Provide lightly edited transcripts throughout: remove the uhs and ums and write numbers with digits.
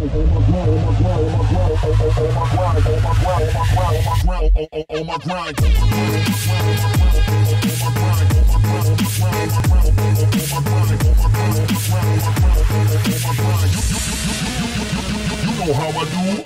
know how I do.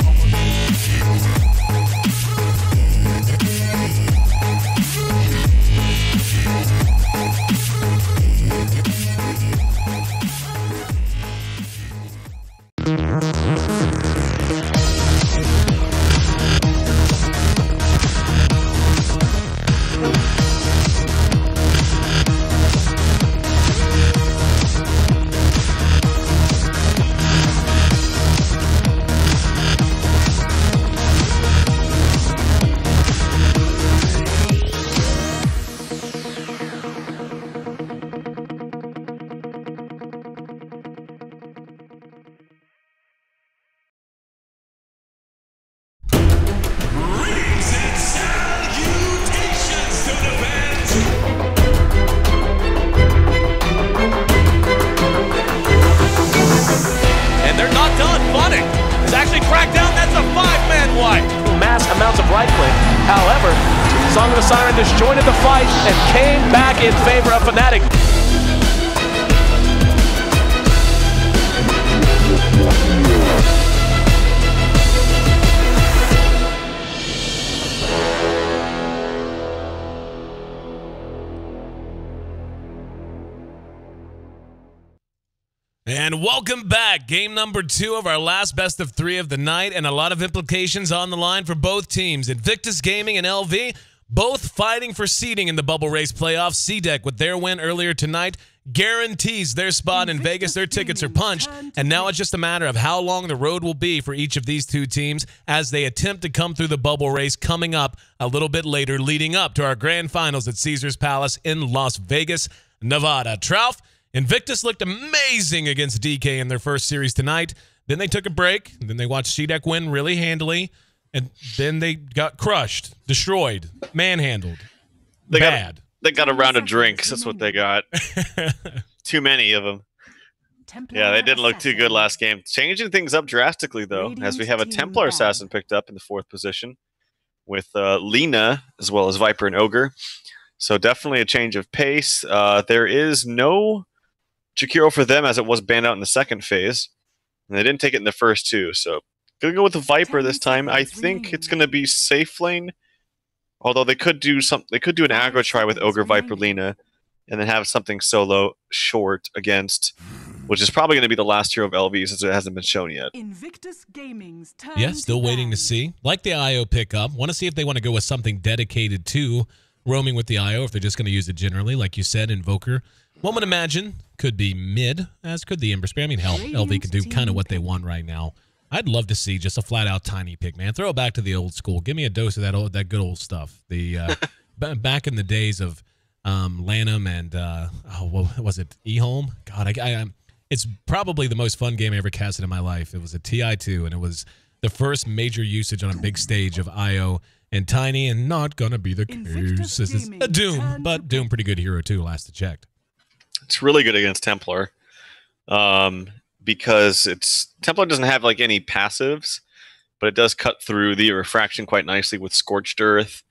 Amounts of right click. However, Song of the Siren disjointed the fight and came back in favor of Fnatic. And welcome back. Game number 2 of our last best of 3 of the night, and a lot of implications on the line for both teams. Invictus Gaming and LV both fighting for seeding in the Bubble Race playoffs. C-Deck, with their win earlier tonight, guarantees their spot in Vegas. Their tickets are punched, and now it's just a matter of how long the road will be for each of these two teams as they attempt to come through the Bubble Race coming up a little bit later, leading up to our grand finals at Caesars Palace in Las Vegas, Nevada. Trouf, Invictus looked amazing against DK in their first series tonight. Then they took a break. Then they watched C-Deck win really handily. And then they got crushed, destroyed, manhandled. They got a round of drinks. That's what they got. Too many of them. Yeah, they didn't look too good last game. Changing things up drastically, though, as we have a Templar Assassin picked up in the 4th position with Lina, as well as Viper and Ogre. So definitely a change of pace. There is no Jakiro for them, as it was banned out in the 2nd phase. And they didn't take it in the first 2, so gonna go with the Viper this time. I think it's gonna be safe lane. Although they could do an aggro try with Ogre, Viper, Lina, and then have something solo short against, which is probably gonna be the last hero of LV since it hasn't been shown yet. Invictus Gaming's turn. Yeah, still waiting to see. Like the IO pickup. Want to see if they want to go with something dedicated to roaming with the IO, if they're just going to use it generally, like you said, Invoker. One would imagine could be mid, as could the Ember Spear. I mean, hell, LV could do kind of what they want right now. I'd love to see just a flat-out tiny pick, man. Throw it back to the old school. Give me a dose of that good old stuff. The back in the days of Lanham and what was it, eHome? God, it's probably the most fun game I ever casted in my life. It was a TI2, and it was the first major usage on a big stage of IO and Tiny, and not gonna be the case. This is a Doom, but Doom pretty good hero too, last I checked. It's really good against Templar, because Templar doesn't have like any passives, but it does cut through the refraction quite nicely with Scorched Earth,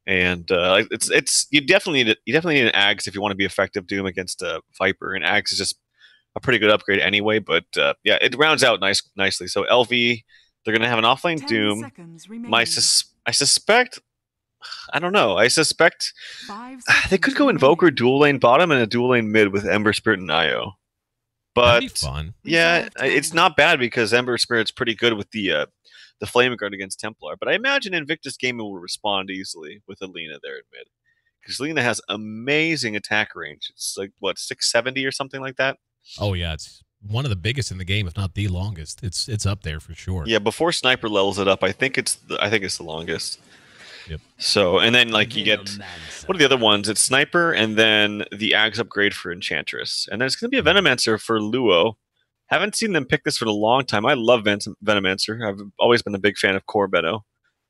and you definitely need an Axe if you want to be effective Doom against Viper, and Axe is just a pretty good upgrade anyway. But yeah, it rounds out nicely. So LV, they're gonna have an offlane Doom. I suspect, I don't know. I suspect they could go Invoker dual lane bottom and a dual lane mid with Ember Spirit and IO. But that'd be fun. Yeah, it's not bad because Ember Spirit's pretty good with the Flame Guard against Templar. But I imagine Invictus Gaming will respond easily with Alina there in mid, because Alina has amazing attack range. It's like what, 670 or something like that. Oh yeah, it's one of the biggest in the game, if not the longest. It's up there for sure. Yeah, before Sniper levels it up, I think it's the longest. Yep. So, and then like you get, what are the other ones? It's Sniper and then the Ags upgrade for Enchantress. And then it's going to be a Venomancer for Luo. Haven't seen them pick this for a long time. I love Venomancer. I've always been a big fan of core Veno.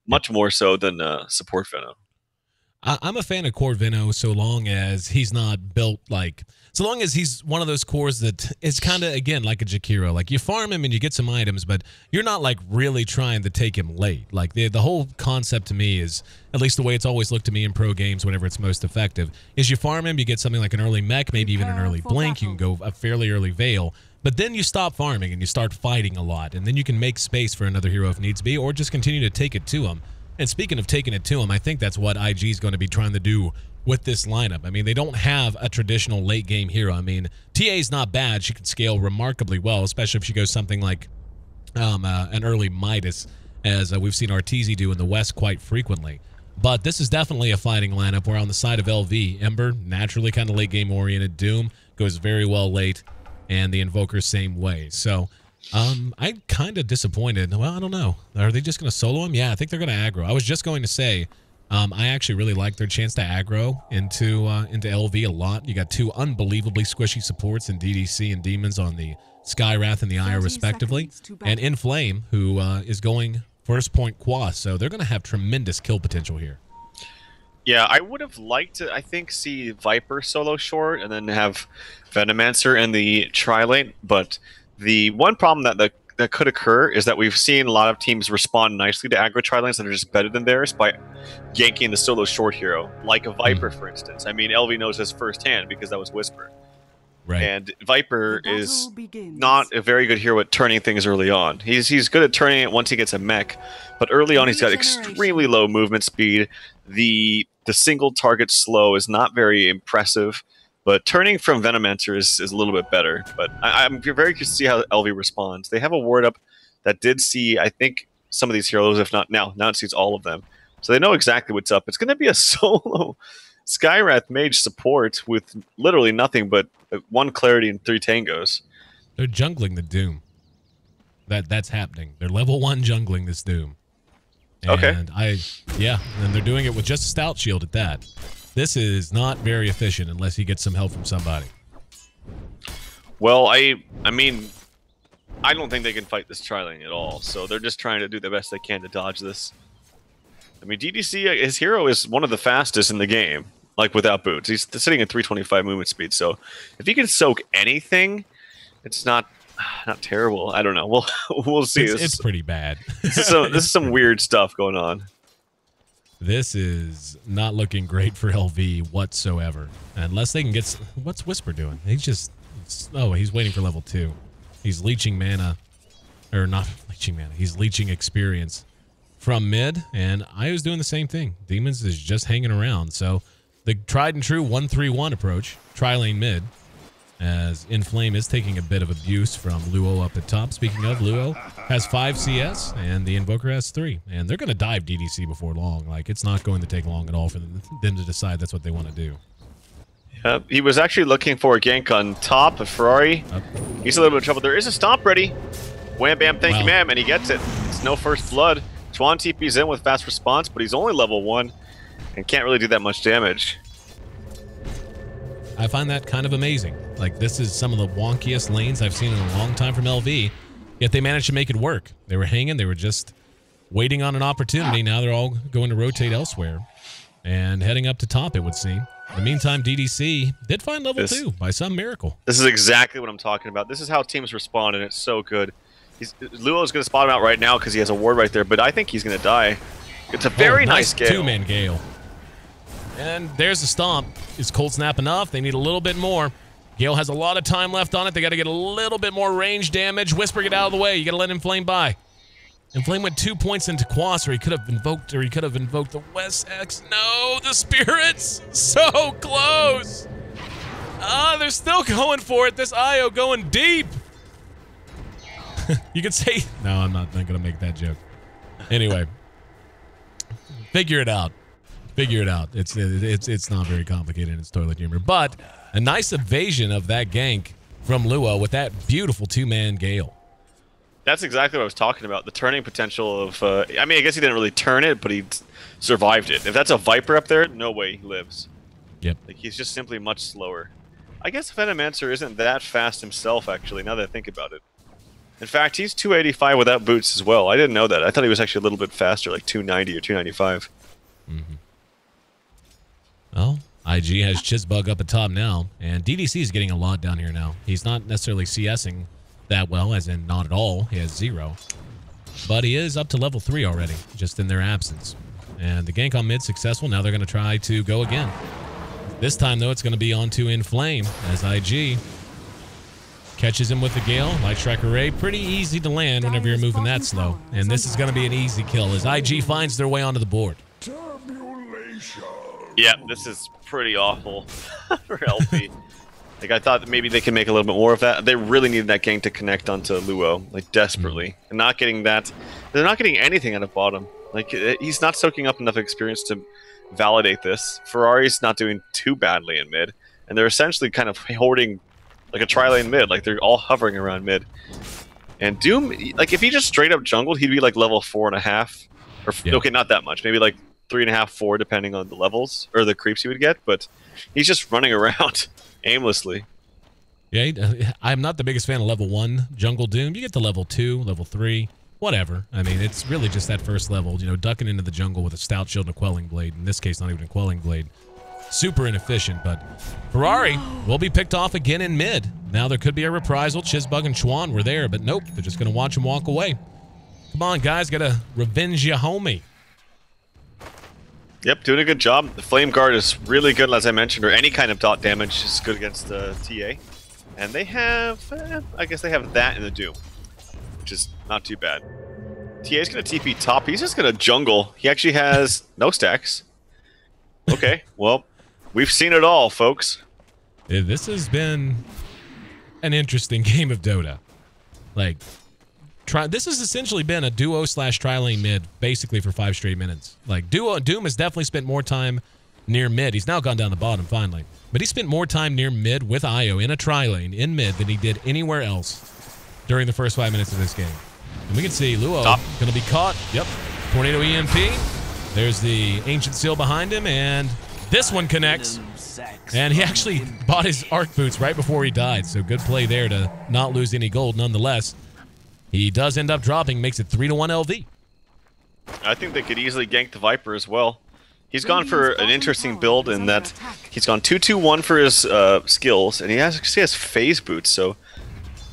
Much more so than support Veno. I'm a fan of Corvino so long as he's not built like, so long as he's one of those cores that is kind of, again, like a Jakiro. Like, you farm him and you get some items, but you're not, like, really trying to take him late. Like, the whole concept to me is, at least the way it's always looked to me in pro games whenever it's most effective, is you farm him, you get something like an early mech, maybe even an early blink, you can go a fairly early veil, but then you stop farming and you start fighting a lot, and then you can make space for another hero if needs be, or just continue to take it to him. And speaking of taking it to him, I think that's what IG is going to be trying to do with this lineup. I mean, they don't have a traditional late-game hero. I mean, TA's not bad. She can scale remarkably well, especially if she goes something like an early Midas, as we've seen Arteezy do in the West quite frequently. But this is definitely a fighting lineup where on the side of LV, Ember, naturally kind of late-game oriented. Doom goes very well late, and the Invoker same way. So I'm kind of disappointed. Well, I don't know. Are they just going to solo him? Yeah, I think they're going to aggro. I was just going to say, I actually really like their chance to aggro into LV a lot. You got two unbelievably squishy supports in DDC and Demons on the Skywrath and the Io respectively, and Inflame, who is going first point Quas, so they're going to have tremendous kill potential here. Yeah, I would have liked to, I think, see Viper solo short and then have Venomancer in the tri-lane, but the one problem that could occur is that we've seen a lot of teams respond nicely to aggro tri-lanes that are just better than theirs by yanking the solo short hero, like a Viper, for instance. I mean, LV knows this firsthand because that was Whisper. Right. And Viper is not a very good hero at turning things early on. He's good at turning it once he gets a mech, but early on he's got extremely low movement speed. The single target slow is not very impressive. But turning from Venomancer is a little bit better. But I'm very curious to see how LV responds. They have a ward up that did see, I think, some of these heroes, if not now it sees all of them. So they know exactly what's up. It's going to be a solo Skywrath mage support with literally nothing but 1 clarity and 3 tangos. They're jungling the Doom. That's happening. They're level 1 jungling this Doom. And okay. And they're doing it with just a stout shield at that. This is not very efficient unless he gets some help from somebody. Well, I mean, I don't think they can fight this tri-lane at all, so they're just trying to do the best they can to dodge this. I mean, DDC, his hero is one of the fastest in the game, like without boots. He's sitting at 325 movement speed, so if he can soak anything, it's not terrible. I don't know. We'll see. It's pretty bad. This is some weird stuff going on. This is not looking great for LV whatsoever. Unless they can get... What's Whisper doing? He's just... Oh, he's waiting for level 2. He's leeching mana. Or not leeching mana. He's leeching experience from mid. And Io's doing the same thing. Demons is just hanging around. So the tried and true 1-3-1 approach. Tri-lane mid. As Inflame is taking a bit of abuse from Luo up at top. Speaking of, Luo has 5 CS, and the Invoker has 3. And they're going to dive DDC before long. Like, it's not going to take long at all for them to decide that's what they want to do. He was actually looking for a gank on top of Ferrari. He's a little bit of trouble. There is a stomp ready. Wham, bam, thank you, ma'am, and he gets it. It's no first blood. Chuan TP's in with fast response, but he's only level 1 and can't really do that much damage. I find that kind of amazing. Like, this is some of the wonkiest lanes I've seen in a long time from LV, yet they managed to make it work. They were hanging, they were just waiting on an opportunity. Now they're all going to rotate elsewhere and heading up to top, it would seem. In the meantime, DDC did find level 2 by some miracle. This is exactly what I'm talking about. This is how teams respond, and it's so good. Luo's going to spot him out right now because he has a ward right there, but I think he's going to die. It's a very nice Gale. Two-man Gale. And there's the stomp. Is Cold Snap enough? They need a little bit more. Gale has a lot of time left on it. They got to get a little bit more range damage. Whisper, get out of the way. You got to let Inflame by. Inflame went 2 points into Quas, or he could have invoked the West X. No, the spirits! So close! They're still going for it. This Io going deep. You could say... No, I'm not going to make that joke. Anyway. Figure it out. Figure it out. It's not very complicated. It's toilet humor. But a nice evasion of that gank from Luo with that beautiful two-man Gale. That's exactly what I was talking about. The turning potential of... I mean, I guess he didn't really turn it, but he survived it. If that's a Viper up there, no way he lives. Yep. Like, he's just simply much slower. I guess Venomancer isn't that fast himself, actually, now that I think about it. In fact, he's 285 without boots as well. I didn't know that. I thought he was actually a little bit faster, like 290 or 295. Mm-hmm. Well, IG has Chizbug up at top now, and DDC is getting a lot down here now. He's not necessarily CSing that well, as in not at all. He has 0. But he is up to level 3 already, just in their absence. And the gank on mid successful. Now they're going to try to go again. This time, though, it's going to be onto Inflame as IG catches him with the Gale. Light Strike Array, pretty easy to land whenever you're moving that slow. And this is going to be an easy kill as IG finds their way onto the board. Yeah, this is pretty awful for LP. Like, I thought that maybe they could make a little bit more of that. They really needed that gank to connect onto Luo, like, desperately. And not getting that. They're not getting anything out of bottom. Like, he's not soaking up enough experience to validate this. Ferrari's not doing too badly in mid. And they're essentially kind of hoarding, like, a tri-lane mid. Like, they're all hovering around mid. And Doom, like, if he just straight up jungled, he'd be, like, level 4.5. Or, yeah. Okay, not that much. Maybe, like, 3.5, 4, depending on the levels, or the creeps he would get. But he's just running around aimlessly. Yeah, I'm not the biggest fan of level 1 jungle Doom. You get to level 2, level 3, whatever. I mean, it's really just that first level, you know, ducking into the jungle with a stout shield and a quelling blade. In this case, not even a quelling blade. Super inefficient, but Ferrari will be picked off again in mid. Now there could be a reprisal. Chizbug and Chuan were there, but nope, they're just going to watch him walk away. Come on, guys, got to revenge your homie. Yep, doing a good job. The Flame Guard is really good, as I mentioned, or any kind of dot damage is good against the TA. And they have, I guess they have that in the Doom, which is not too bad. TA's going to TP top. He's just going to jungle. He actually has no stacks. Okay, well, we've seen it all, folks. Yeah, this has been an interesting game of Dota. Like, this has essentially been a duo/tri-lane mid basically for 5 straight minutes. Like, Doom has definitely spent more time near mid. He's now gone down the bottom finally. But he spent more time near mid with Io in a tri-lane in mid than he did anywhere else during the first 5 minutes of this game. And we can see Luo going to be caught. Yep. Tornado EMP. There's the Ancient Seal behind him, and this one connects. And he actually bought his arc boots right before he died, so good play there to not lose any gold nonetheless. He does end up dropping, makes it 3-1 LV. I think they could easily gank the Viper as well. He's gone for an interesting build in that he's gone 2-2-1 for his skills, and he actually has phase boots, so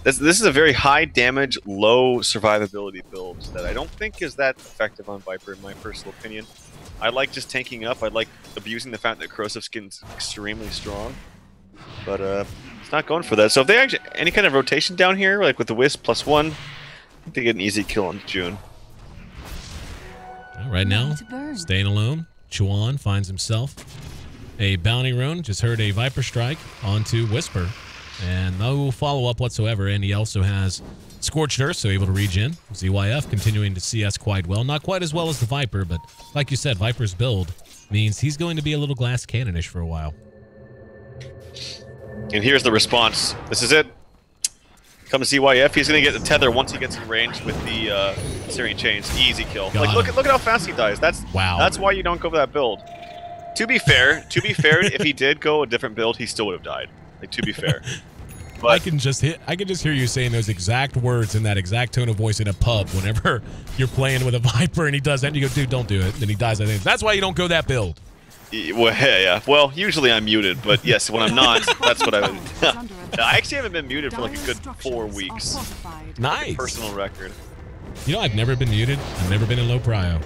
this is a very high damage, low survivability build that I don't think is that effective on Viper in my personal opinion. I like just tanking up, I like abusing the fact that corrosive skin's extremely strong, but it's not going for that. So if they actually, any kind of rotation down here, like with the Wisp +1, I think they get an easy kill on June. Right now, staying alone, Chuan finds himself a bounty rune. Just heard a Viper strike onto Whisper, and no follow-up whatsoever. And he also has Scorched Earth, so able to regen. ZYF continuing to CS quite well. Not quite as well as the Viper, but like you said, Viper's build means he's going to be a little glass cannonish for a while. And here's the response. This is it. Comes ZYF. He's going to get the tether once he gets in range with the Syrian Chains. Easy kill. Like, look at how fast he dies. That's why you don't go for that build. To be fair, if he did go a different build, he still would have died. Like, to be fair. But I can just hear you saying those exact words in that exact tone of voice in a pub whenever you're playing with a Viper and he does that and you go, dude, don't do it. Then he dies. I think that's why you don't go that build. Well, yeah. Well, usually I'm muted, but yes, when I'm not, that's what I would. I actually haven't been muted for like a good 4 weeks. Nice. Personal record. You know, I've never been muted. I've never been in low prio.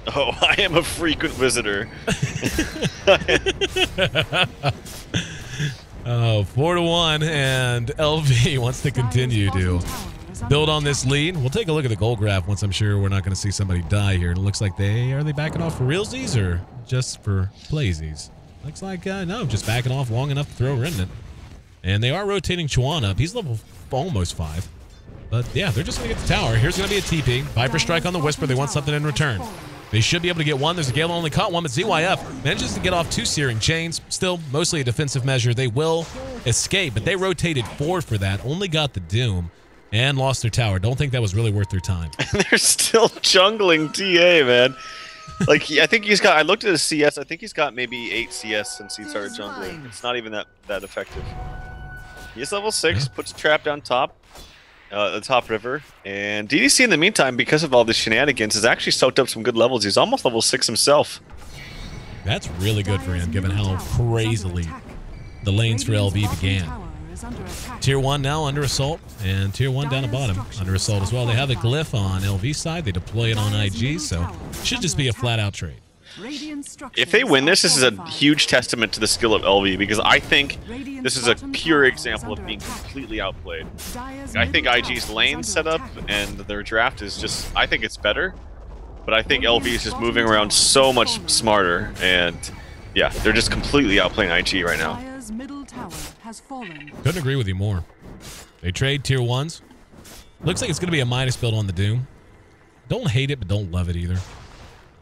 Oh, I am a frequent visitor. Oh, 4-1, and LV wants to continue to build on this lead. We'll take a look at the goal graph once I'm sure we're not going to see somebody die here. And it looks like are they backing off for realsies or just for playsies? Looks like, no, just backing off long enough to throw a remnant. And they are rotating Chuan up. He's level almost 5. But yeah, they're just going to get the tower. Here's going to be a TP. Viper strike on the Whisper. They want something in return. They should be able to get one. There's a Gale only caught one, but ZYF manages to get off 2 Searing Chains. Still, mostly a defensive measure. They will escape, but they rotated 4 for that. Only got the Doom and lost their tower. Don't think that was really worth their time. They're still jungling TA, man. Like, I think he's got, I looked at his CS, I think he's got maybe 8 CS since he started jungling. It's not even that effective. He's level 6, puts a trap down top. The top river, and DDC in the meantime, because of all the shenanigans, has actually soaked up some good levels. He's almost level 6 himself. That's really good for him, given how crazily the lanes for LV began. Tier 1 now under assault, and Tier 1 down the bottom under assault as well. They have a glyph on LV side. They deploy it on IG, so it should just be a flat-out trade. If they win this, this is a huge testament to the skill of LV, because I think this is a pure example of being completely outplayed. I think IG's lane setup and their draft is just, I think it's better, but I think LV is just moving around so much smarter, and yeah, they're just completely outplaying IG right now. Couldn't agree with you more. They trade Tier 1s. Looks like it's going to be a minus build on the Doom. Don't hate it, but don't love it either.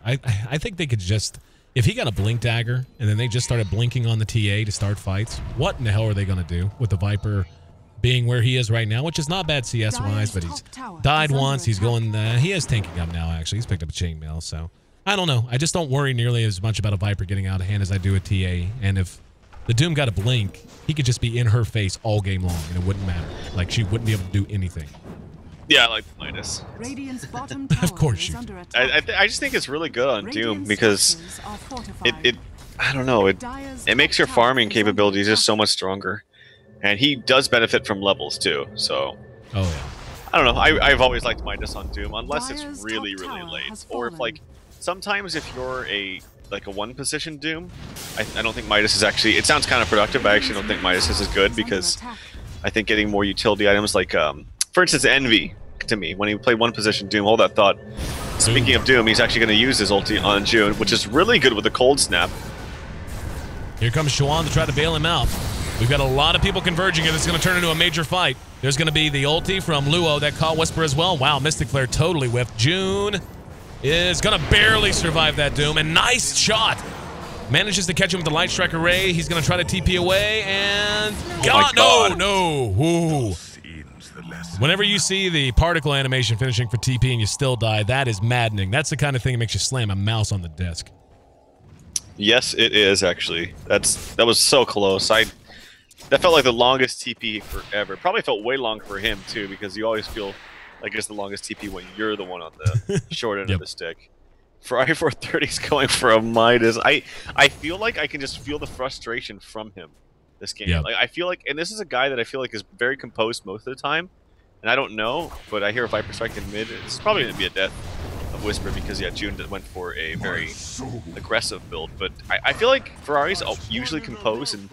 I think they could just, if he got a blink dagger and then they just started blinking on the TA to start fights, what in the hell are they going to do with the Viper being where he is right now, which is not bad CS-wise, but he's died once. He's going, he is tanking up now, actually. He's picked up a chainmail, so I don't know. I just don't worry nearly as much about a Viper getting out of hand as I do a TA, and if the Doom got a blink, he could just be in her face all game long, and it wouldn't matter. Like, she wouldn't be able to do anything. Yeah, I like the Midas. Of course you do. I just think it's really good on Doom because I don't know, it makes your farming capabilities just so much stronger. And he does benefit from levels too, so. Oh yeah. I don't know, I've always liked Midas on Doom, unless it's really, really late. Or if like, sometimes if you're like a one position Doom, I don't think Midas is actually, it sounds kind of productive, but I actually don't think Midas is as good because I think getting more utility items like, for instance, Envy, to me, when he played one position Doom, hold that thought. Speaking of Doom, he's actually going to use his ulti on June, which is really good with the cold snap. Here comes Chuan to try to bail him out. We've got a lot of people converging, and it's going to turn into a major fight. There's going to be the ulti from Luo that caught Whisper as well. Wow, Mystic Flare totally whiffed. June is going to barely survive that Doom, and nice shot. Manages to catch him with the Light Strike Array. He's going to try to TP away, and... God. No. Ooh. Whenever you see the particle animation finishing for TP and you still die, that is maddening. That's the kind of thing that makes you slam a mouse on the desk. Yes, it is, actually. That was so close. That felt like the longest TP forever. Probably felt way long for him, too, because you always feel like it's the longest TP when you're the one on the short end of the stick. Ferrari 430 is going for a Midas. I feel like I can just feel the frustration from him this game. Like I feel like, and this is a guy that I feel like is very composed most of the time, and I don't know, but I hear a Viper Strike in mid. It's probably going to be a death of Whisper because, yeah, June went for a very aggressive build, but I feel like Ferrari's usually composed and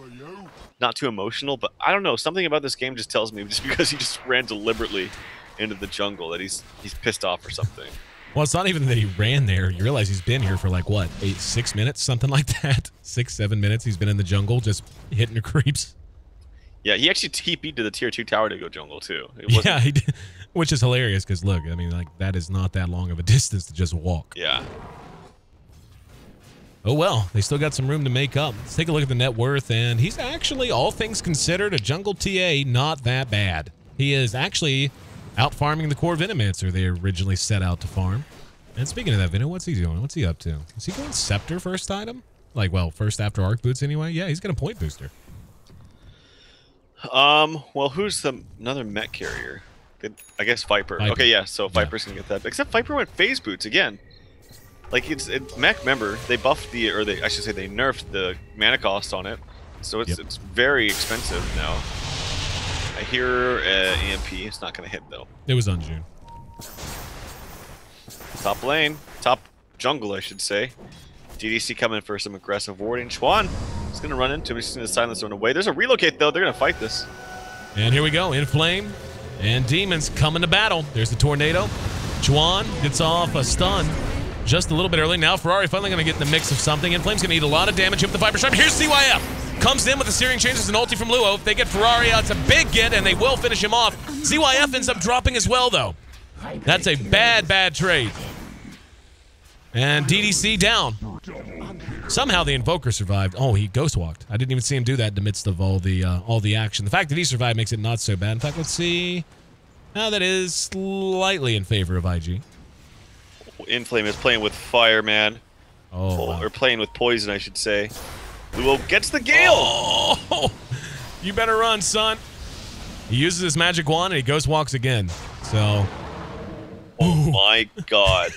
not too emotional, but I don't know, something about this game just tells me just because he just ran deliberately into the jungle that he's pissed off or something. Well, it's not even that he ran there. You realize he's been here for like, what, 6 minutes? Something like that? 6, 7 minutes he's been in the jungle just hitting the creeps. Yeah, he actually TP'd to the tier 2 tower to go jungle, too. Yeah, he did, which is hilarious because, look, I mean, like, that is not that long of a distance to just walk. Yeah. Oh, well, they still got some room to make up. Let's take a look at the net worth, and he's actually, all things considered, a jungle TA, not that bad. He is actually out farming the core Venomancer they originally set out to farm. And speaking of that, Veno, what's he doing? What's he up to? Is he going Scepter first item? Like, well, first after Arc Boots anyway? Yeah, he's got a point booster. Well, who's another mech carrier? I guess Viper. Okay, yeah, so Viper's gonna get that. Except Viper went phase boots again. Like, it's mech, remember, they buffed the, or I should say they nerfed the mana cost on it. So it's very expensive now. I hear EMP. It's not going to hit, though. It was on June. Top lane. Top jungle, I should say. DDC coming for some aggressive warding. Chuan is going to run into him. He's just going to silence him away. There's a relocate, though. They're going to fight this. And here we go. In Flame. And Demons coming to battle. There's the tornado. Chuan gets off a stun just a little bit early. Now Ferrari finally going to get in the mix of something. In Flame's going to eat a lot of damage with the Viper Strike. Here's CYF. Comes in with the Searing Changes and ulti from Luo. If they get Ferrari out, it's a big get, and they will finish him off. CYF ends up dropping as well, though. That's a bad trade. And DDC down. Somehow the Invoker survived. Oh, he ghost walked. I didn't even see him do that in the midst of all the action. The fact that he survived makes it not so bad. In fact, let's see. That is slightly in favor of IG. Inflame is playing with fire, man. Oh, wow. Or playing with poison, I should say. Luo gets the Gale! Oh, you better run, son. He uses his magic wand and he ghost walks again. So. Oh my god.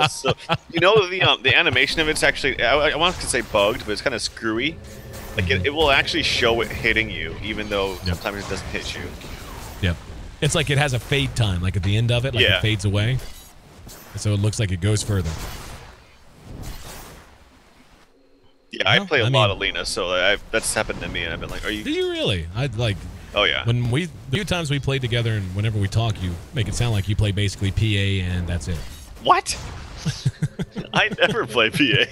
So you know the animation of it's actually I want to say bugged, but it's kind of screwy. Like it will actually show it hitting you, even though sometimes it doesn't hit you. Yep. It's like it has a fade time, like at the end of it, like it fades away. So it looks like it goes further. Yeah, I play a lot of Lena, so that's happened to me, and I've been like, "Are you?" Do you really? I'd like. Oh yeah. When the few times we played together, and whenever we talk, you make it sound like you play basically PA, and that's it. What? I never play PA.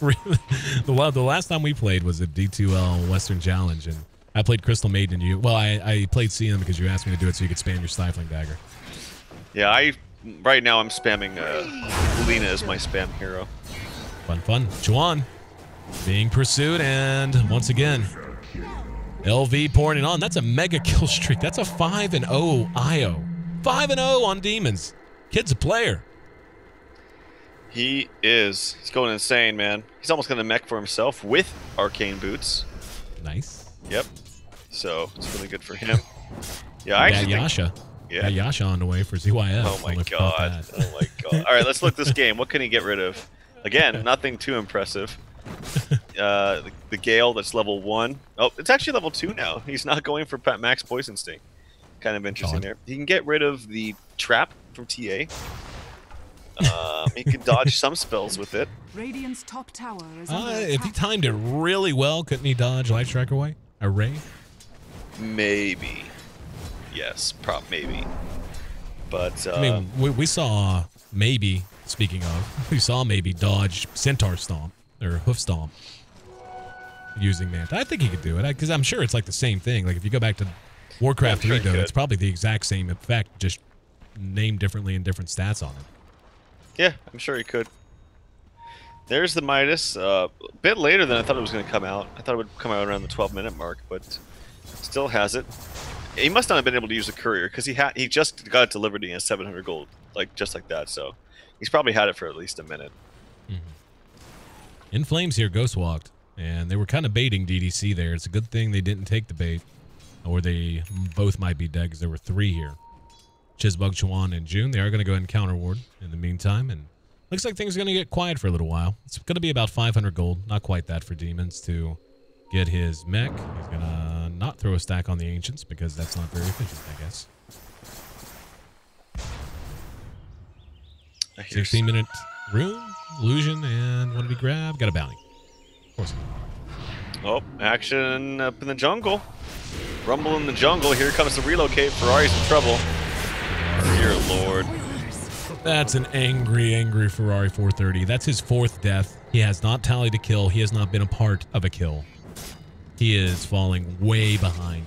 Really? The last time we played was at D2L Western Challenge, and I played Crystal Maiden. And I played CM because you asked me to do it so you could spam your Stifling Dagger. Yeah, right now I'm spamming Lena as my spam hero. Fun. Chuan being pursued, and once again, LV pouring it on. That's a mega kill streak. That's a 5-0 IO. 5-0 on Demons. Kid's a player. He is. He's going insane, man. He's almost going to mech for himself with arcane boots. Nice. Yep. So it's really good for him. Yeah, I actually Yasha. Yeah, Yasha on the way for ZYF. Oh my god. Oh my god. All right, let's look this game. What can he get rid of? Again, nothing too impressive. The Gale that's level 1. Oh, it's actually level 2 now. He's not going for max poison sting. Kind of interesting there. He can get rid of the trap from TA. He can dodge some spells with it. Radiant's top tower is if he timed it really well, couldn't he dodge Light Strike away? Array? Maybe. Yes, maybe. But I mean, we saw maybe. Speaking of, we saw maybe dodge Centaur Stomp or Hoof Stomp using Manta. I think he could do it because I'm sure it's like the same thing. Like if you go back to Warcraft 3, though, it's probably the exact same effect, just named differently and different stats on it. Yeah, I'm sure he could. There's the Midas. A bit later than I thought it was going to come out. I thought it would come out around the 12-minute mark, but still has it. He must not have been able to use the courier because he just got it delivered and he has 700 gold, just like that. So he's probably had it for at least a minute. In Flames here, Ghost walked, and they were kind of baiting DDC there. It's a good thing they didn't take the bait, or they both might be dead because there were 3 here. Chizbug, Chuan, and June. They are going to go ahead and counter ward in the meantime, and looks like things are going to get quiet for a little while. It's going to be about 500 gold, not quite that for Demons to get his mech. He's going to not throw a stack on the Ancients because that's not very efficient, I guess. 16-minute rune, illusion, and what did he grab? Got a bounty. Of course. Oh, action up in the jungle. Rumble in the jungle. Here comes the relocate. Ferrari's in trouble. Dear Lord. That's an angry Ferrari 430. That's his 4th death. He has not tallied a kill. He has not been a part of a kill. He is falling way behind.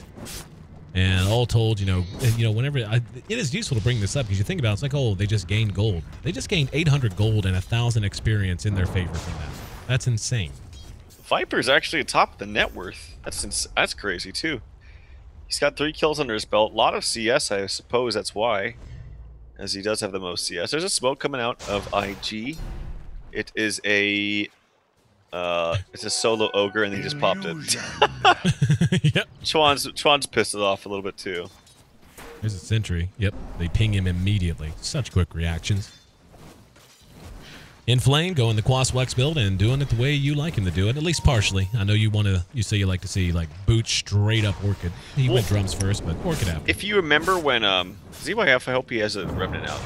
And all told, whenever it is useful to bring this up because you think about it, it's like, oh, they just gained gold. They just gained 800 gold and 1,000 experience in their favor from that. That's insane. Viper's actually atop the net worth. That's crazy too. He's got 3 kills under his belt. A lot of CS, I suppose that's why, as he does have the most CS. There's a smoke coming out of IG. It is it's a solo ogre, and he just popped it. Yep. Chuan's pissed it off a little bit too. There's a sentry. Yep, they ping him immediately. Such quick reactions. Inflame going the Quaswex build and doing it the way you like him to do it, at least partially. I know you say you like to see like boot straight up Orchid. He went drums first, but Orchid after. If you remember when ZYF, I hope he has a remnant out.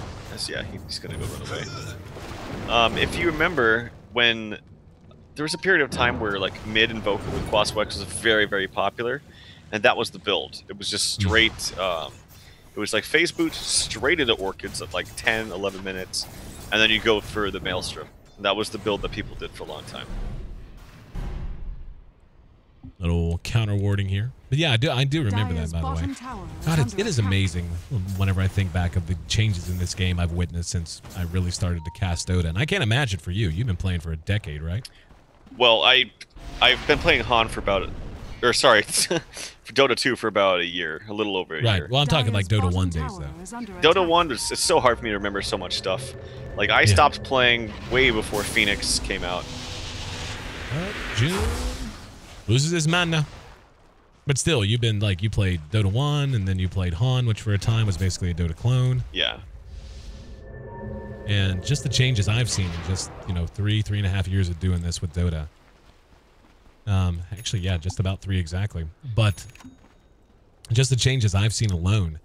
Yeah, he's gonna go run away. If you remember when there was a period of time where like mid invoker with Quaswex was very, very popular, and that was the build. It was just straight. It was like phase boot straight into Orchids at like 10, 11 minutes. And then you go for the Maelstrom. That was the build that people did for a long time. Little counter warding here. But yeah, I do remember that, by the way. God, it is amazing whenever I think back of the changes in this game I've witnessed since I really started to cast Dota. And I can't imagine for you. You've been playing for a decade, right? Well, I've been playing Han for about... Or sorry, for Dota 2 for about a year. A little over a year. Right, well I'm talking like Dota 1 days, though. Dota 1, it's so hard for me to remember so much stuff. Like, I stopped playing way before Phoenix came out. June loses his mana. But still, you've been, like, you played Dota 1, and then you played Han, which for a time was basically a Dota clone. Yeah. And just the changes I've seen in just, you know, 3.5 years of doing this with Dota. Actually, yeah, just about 3 exactly. But just the changes I've seen alone.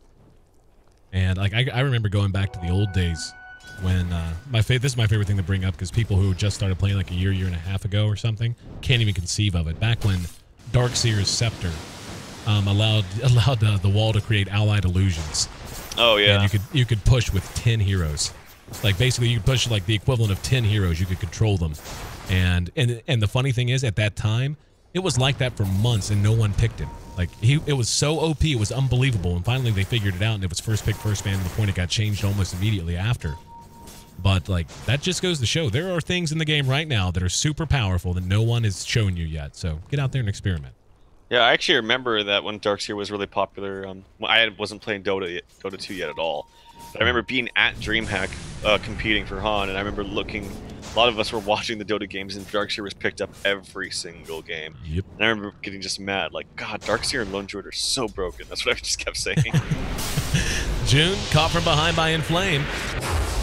And like I remember going back to the old days when this is my favorite thing to bring up because people who just started playing like a year and a half ago or something can't even conceive of it. Back when Darkseer's Scepter allowed the wall to create allied illusions. Oh yeah. And you could push with 10 heroes. Like basically you could push like the equivalent of 10 heroes. You could control them. And the funny thing is, at that time, it was like that for months, and no one picked him. Like it was so OP, it was unbelievable. And finally, they figured it out, and it was first pick, first man. To the point it got changed almost immediately after. But like that just goes to show there are things in the game right now that are super powerful that no one has shown you yet. So get out there and experiment. Yeah, I actually remember that when Darkseer was really popular. I wasn't playing Dota 2 yet at all. But I remember being at DreamHack competing for Han, and I remember looking. A lot of us were watching the Dota games, and Darkseer was picked up every single game. Yep. And I remember getting just mad, like, God, Darkseer and Lone Druid are so broken. That's what I just kept saying. June caught from behind by Inflame.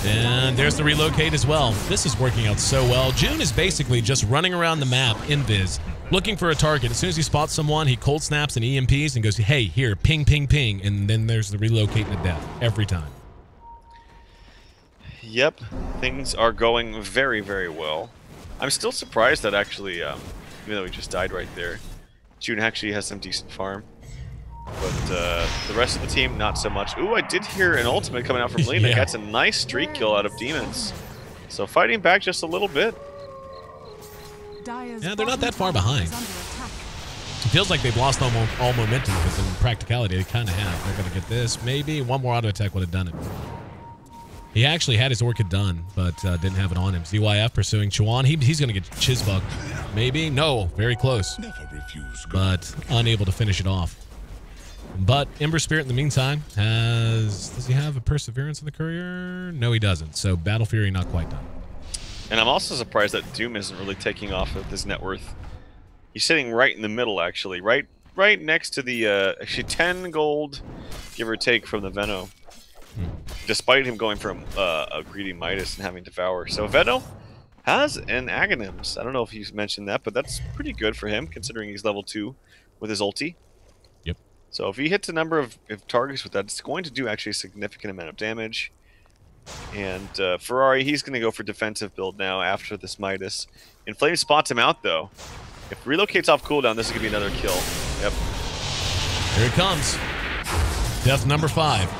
And there's the relocate as well. This is working out so well. June is basically just running around the map, invis, looking for a target. As soon as he spots someone, he cold snaps and EMPs and goes, hey, here, ping, ping, ping. And then there's the relocate to death every time. Yep, things are going very, very well. I'm still surprised that actually, even though he just died right there, June actually has some decent farm. But the rest of the team, not so much. Ooh, I did hear an ultimate coming out from Lena. Yeah. That's a nice streak kill out of Demons. So fighting back just a little bit. Yeah, they're not that far behind. It feels like they've lost all momentum, but in practicality, they kind of have. They're going to get this. Maybe one more auto attack would have done it. He actually had his Orchid done, but didn't have it on him. ZYF pursuing Chuan. He's going to get Chizbug. Maybe. No. Very close. But unable to finish it off. But Ember Spirit, in the meantime, does he have a Perseverance in the Courier? No, he doesn't. So Battle Fury not quite done. And I'm also surprised that Doom isn't really taking off with his net worth. He's sitting right in the middle, actually. Right next to the, actually 10 gold, give or take, from the Veno. Despite him going from a greedy Midas and having Devour. So Veno has an Aghanim's. I don't know if he's mentioned that, but that's pretty good for him, considering he's level 2 with his ulti. Yep. So if he hits a number of targets with that, it's going to do actually a significant amount of damage. And Ferrari, he's going to go for defensive build now after this Midas. Inflame spots him out, though. If relocates off cooldown, this is going to be another kill. Yep. Here it comes. Death number 5.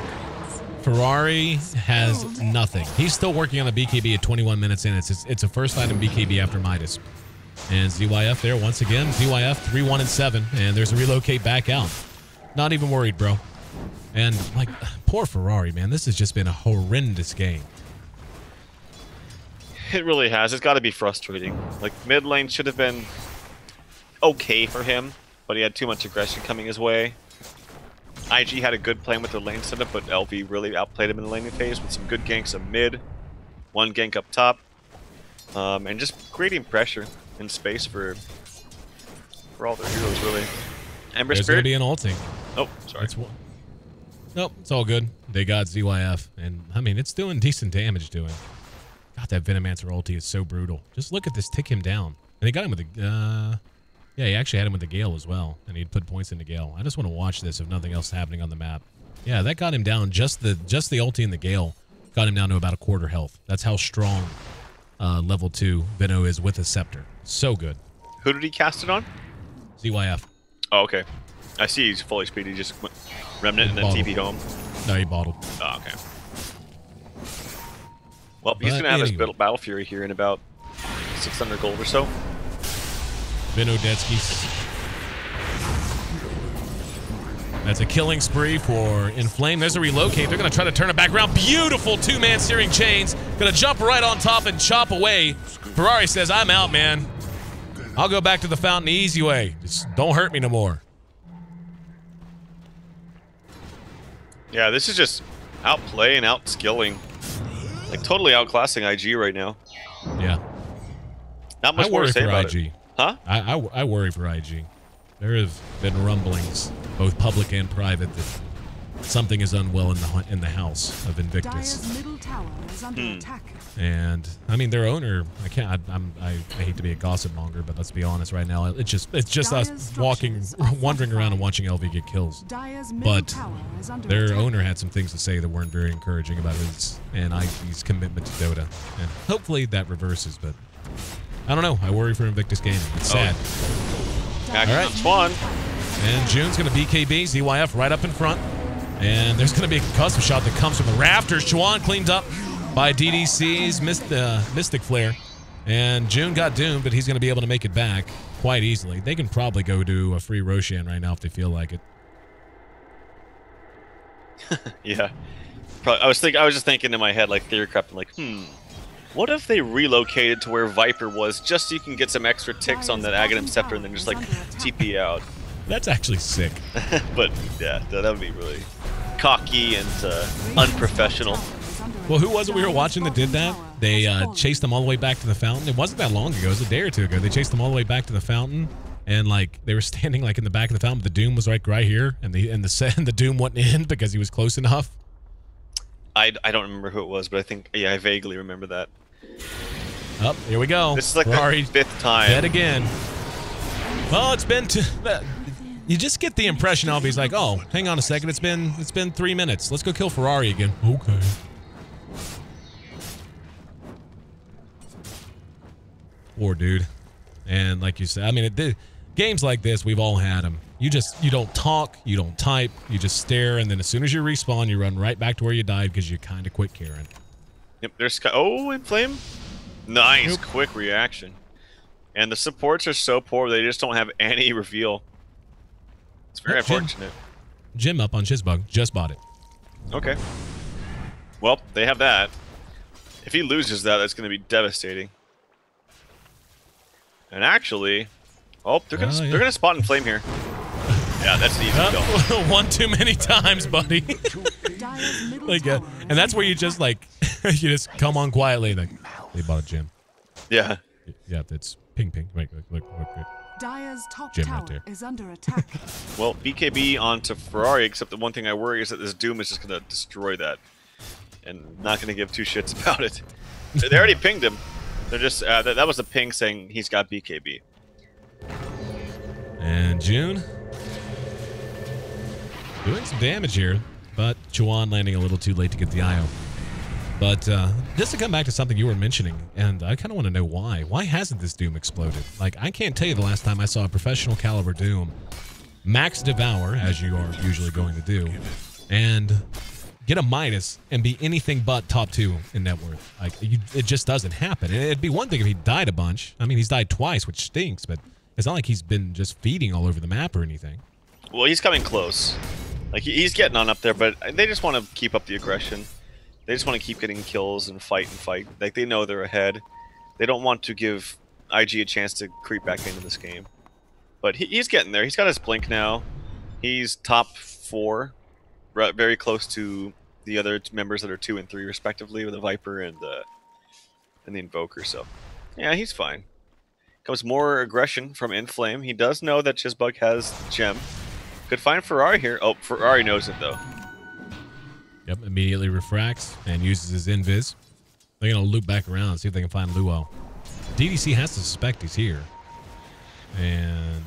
Ferrari has nothing. He's still working on the BKB at 21 minutes in. It's a first fight in BKB after Midas. And ZYF there once again. ZYF 3-1 and 7. And there's a relocate back out. Not even worried, bro. And, like, poor Ferrari, man. This has just been a horrendous game. It really has. It's got to be frustrating. Like, mid lane should have been okay for him, but he had too much aggression coming his way. IG had a good plan with their lane setup, but LV really outplayed him in the laning phase with some good ganks of mid, one gank up top, and just creating pressure and space for all their heroes, really. Ember There's Spirit. going to be an ulting. Oh, sorry. Nope, it's all good. They got ZYF, and I mean, it's doing decent damage to him. God, that Venomancer ulti is so brutal. Just look at this, tick him down. And they got him with the, yeah, he actually had him with the Gale as well, and he'd put points into Gale. I just want to watch this if nothing else is happening on the map. Yeah, that got him down. Just the ulti and the Gale got him down to about a quarter health. That's how strong level 2 Veno is with a Scepter. So good. Who did he cast it on? ZYF. Oh, okay. I see he's fully speed. He just went Remnant and then TP home. No, he bottled. Oh, okay. Well, he's going to have his Battle Fury here in about 600 gold or so. Vinodetsky. That's a killing spree for Inflame. There's a relocate. They're going to try to turn it back around. Beautiful two-man Searing Chains. Going to jump right on top and chop away. Ferrari says, I'm out, man. I'll go back to the fountain the easy way. Just don't hurt me no more. Yeah, this is just outplay and out-skilling. Like, totally outclassing IG right now. Yeah. Not much more to say about IG. it. Huh? I worry for IG. There have been rumblings, both public and private, that something is unwell in the house of Invictus. Dire's middle tower is under attack. And I mean, their owner. I hate to be a gossip monger, but let's be honest. Right now, it's just us wandering around and watching LV get kills. But their owner had some things to say that weren't very encouraging about his and IG's commitment to Dota, and hopefully that reverses. But I don't know. I worry for Invictus Gaming. It's sad. All right, Swan. And June's going to BKB ZYF right up in front. And there's going to be a concussive shot that comes from the rafters. Chuan cleaned up by DDC's Mystic Flare. And June got doomed, but he's going to be able to make it back quite easily. They can probably go do a free Roshan right now if they feel like it. Yeah. I was just thinking in my head, like, theory crept, like, what if they relocated to where Viper was just so you can get some extra ticks on that Aghanim Scepter and then just, like, TP out? That's actually sick. But, yeah, that would be really cocky and unprofessional. Well, who was it we were watching that did that? They chased them all the way back to the fountain. It wasn't that long ago. It was a day or two ago. They chased them all the way back to the fountain, and like they were standing like in the back of the fountain. But the Doom was like right here, and the Doom went in because he was close enough. I don't remember who it was, but I think I vaguely remember that. Up here we go. This is like Ferrari the 5th time. Dead again. Well, it's been you just get the impression of he's like, oh, hang on a second, it's been 3 minutes. Let's go kill Ferrari again. Okay. Poor dude. And like you said, I mean, games like this, we've all had them. You don't talk, you don't type, you just stare, and then as soon as you respawn, you run right back to where you died because you kind of quit caring. Yep, there's Inflame. Nice, nope. Quick reaction. And the supports are so poor, they just don't have any reveal. It's very unfortunate. Jim up on Shizbug, just bought it. Okay. Well, they have that. If he loses that, that's going to be devastating. And actually, they're gonna spot and flame here. Yeah, that's the easy kill. One too many times, buddy. Like, and that's where you just like you just come on quietly. Like, they bought a gym. Yeah. Yeah, it's ping. Wait. Dire's top Jim tower right there. is under attack. Well, BKB onto Ferrari, except the one thing I worry is that this Doom is just gonna destroy that, and not gonna give two shits about it. They already pinged him. They're just that was a ping saying he's got BKB. And June doing some damage here, but Chuan landing a little too late to get the IO. But just to come back to something you were mentioning, and I kind of want to know why. Why hasn't this Doom exploded? Like, I can't tell you the last time I saw a professional caliber Doom max Devour, as you are usually going to do, and get a minus and be anything but top 2 in net worth. Like, it just doesn't happen. And it'd be one thing if he died a bunch. I mean, he's died twice, which stinks, but it's not like he's been just feeding all over the map or anything. Well, he's coming close. Like, he's getting on up there, but they just want to keep up the aggression. They just want to keep getting kills and fight. Like, they know they're ahead. They don't want to give IG a chance to creep back into this game. But he's getting there. He's got his blink now. He's top 4. Very close to the other members that are 2 and 3 respectively, with the Viper and the Invoker. So, yeah, he's fine. Comes more aggression from Inflame. He does know that Shizbug has Gem. Could find Ferrari here. Oh, Ferrari knows it though. Yep, immediately refracts and uses his invis. They're gonna loop back around and see if they can find Luo. DDC has to suspect he's here, and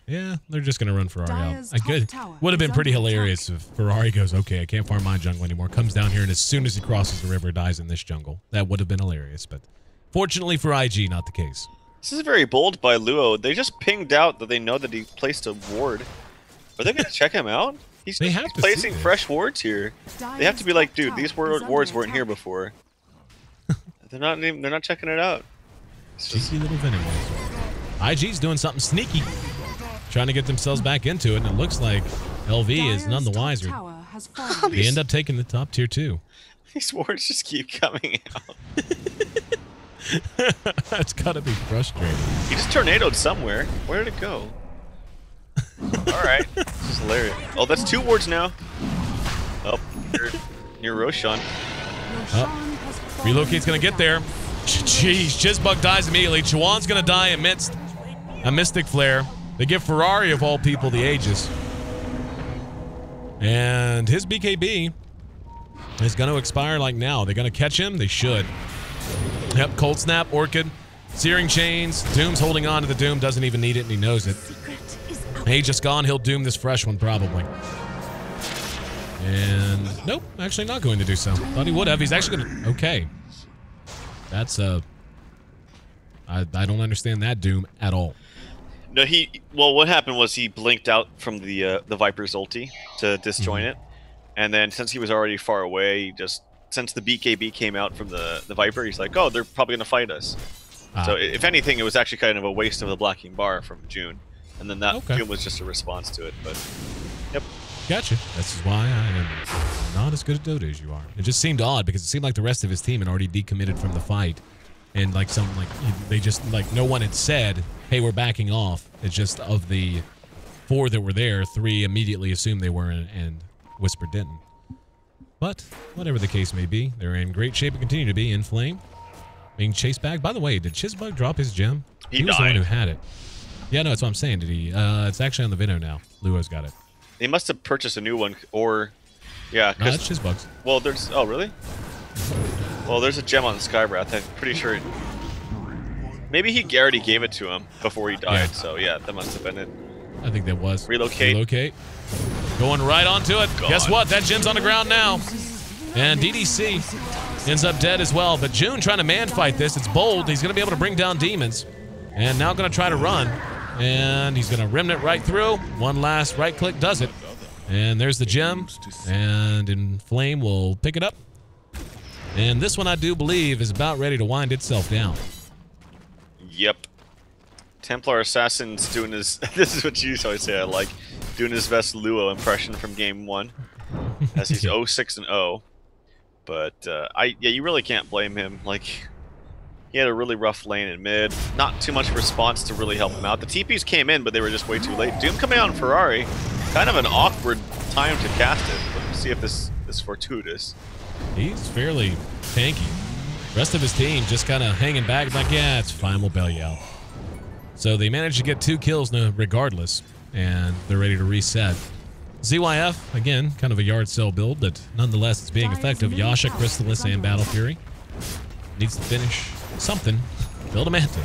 yeah, they're just gonna run Ferrari out. Would have been pretty hilarious if Ferrari goes, okay, I can't farm my jungle anymore, comes down here, and as soon as he crosses the river, dies in this jungle. That would have been hilarious, but fortunately for IG, not the case. This is very bold by Luo. They just pinged out that they know that he placed a ward. Are they gonna check him out? He's placing fresh wards here. They have to be like, dude, these wards weren't here before. They're not checking it out. Cheeky little Venom. IG's doing something sneaky, trying to get themselves back into it, and it looks like LV is none the wiser. They end up taking the top tier 2. These wards just keep coming out. That's gotta be frustrating. He just tornadoed somewhere. Where did it go? Alright. This is hilarious. Oh, that's 2 wards now. Oh, near Roshan. Relocate's gonna get there. Jeez, Shizbug dies immediately. Chuan's gonna die amidst a Mystic Flare. They give Ferrari, of all people, the Aegis. And his BKB is going to expire like now. They're going to catch him? They should. Yep, Cold Snap, Orchid, Searing Chains. Doom's holding on to the Doom, doesn't even need it, and he knows it. He's just gone. He'll Doom this fresh one, probably. And nope, actually not going to do so. Thought he would have. He's actually going to... Okay. That's I don't understand that Doom at all. No, well, what happened was he blinked out from the Viper's ulti to disjoint it, and then since he was already far away, he just since the BKB came out from the Viper, he's like, oh, they're probably gonna fight us. So if anything, it was actually kind of a waste of the blocking bar from June, and then that Doom was just a response to it. But yep, gotcha. This is why I am not as good at Dota as you are. It just seemed odd because it seemed like the rest of his team had already decommitted from the fight. And like they just like no one had said, hey, we're backing off. It's just of the 4 that were there, 3 immediately assumed they were and Whisper didn't. But whatever the case may be, they're in great shape and continue to be in flame. Being chased back. By the way, did Chizbug drop his gem? He was the one who had it. Yeah, no, that's what I'm saying. Did he? It's actually on the Vino now. Luo's got it. They must have purchased a new one, or yeah. No, that's Chizbug's. Well, there's. Oh, really? Well, there's a gem on Skybreath. I'm pretty sure. Maybe he already gave it to him before he died. Yeah. So yeah, that must have been it. I think that was. Relocate. Relocate. Going right onto it. God. Guess what? That gem's on the ground now. And DDC ends up dead as well. But June trying to man fight this. It's bold. He's going to be able to bring down demons. And now going to try to run. And he's going to remnant right through. One last right click does it. And there's the gem. And Inflame will pick it up. And this one, I do believe, is about ready to wind itself down. Yep. Templar Assassin's doing his... This is what you always say I like. Doing his best Luo impression from game 1. As he's 0-6-0. But, yeah, you really can't blame him. Like, he had a really rough lane in mid. Not too much response to really help him out. The TPs came in, but they were just way too late. Doom coming out in Ferrari. Kind of an awkward time to cast it. But we'll see if this is fortuitous. He's fairly tanky. Rest of his team just kind of hanging back like, yeah, it's fine, we'll bail you out. So they managed to get 2 kills regardless, and they're ready to reset. ZYF, again, kind of a yard cell build, but nonetheless it's being effective. Yasha, Crystallis, and Battle Fury. Needs to finish something. Build a Manta.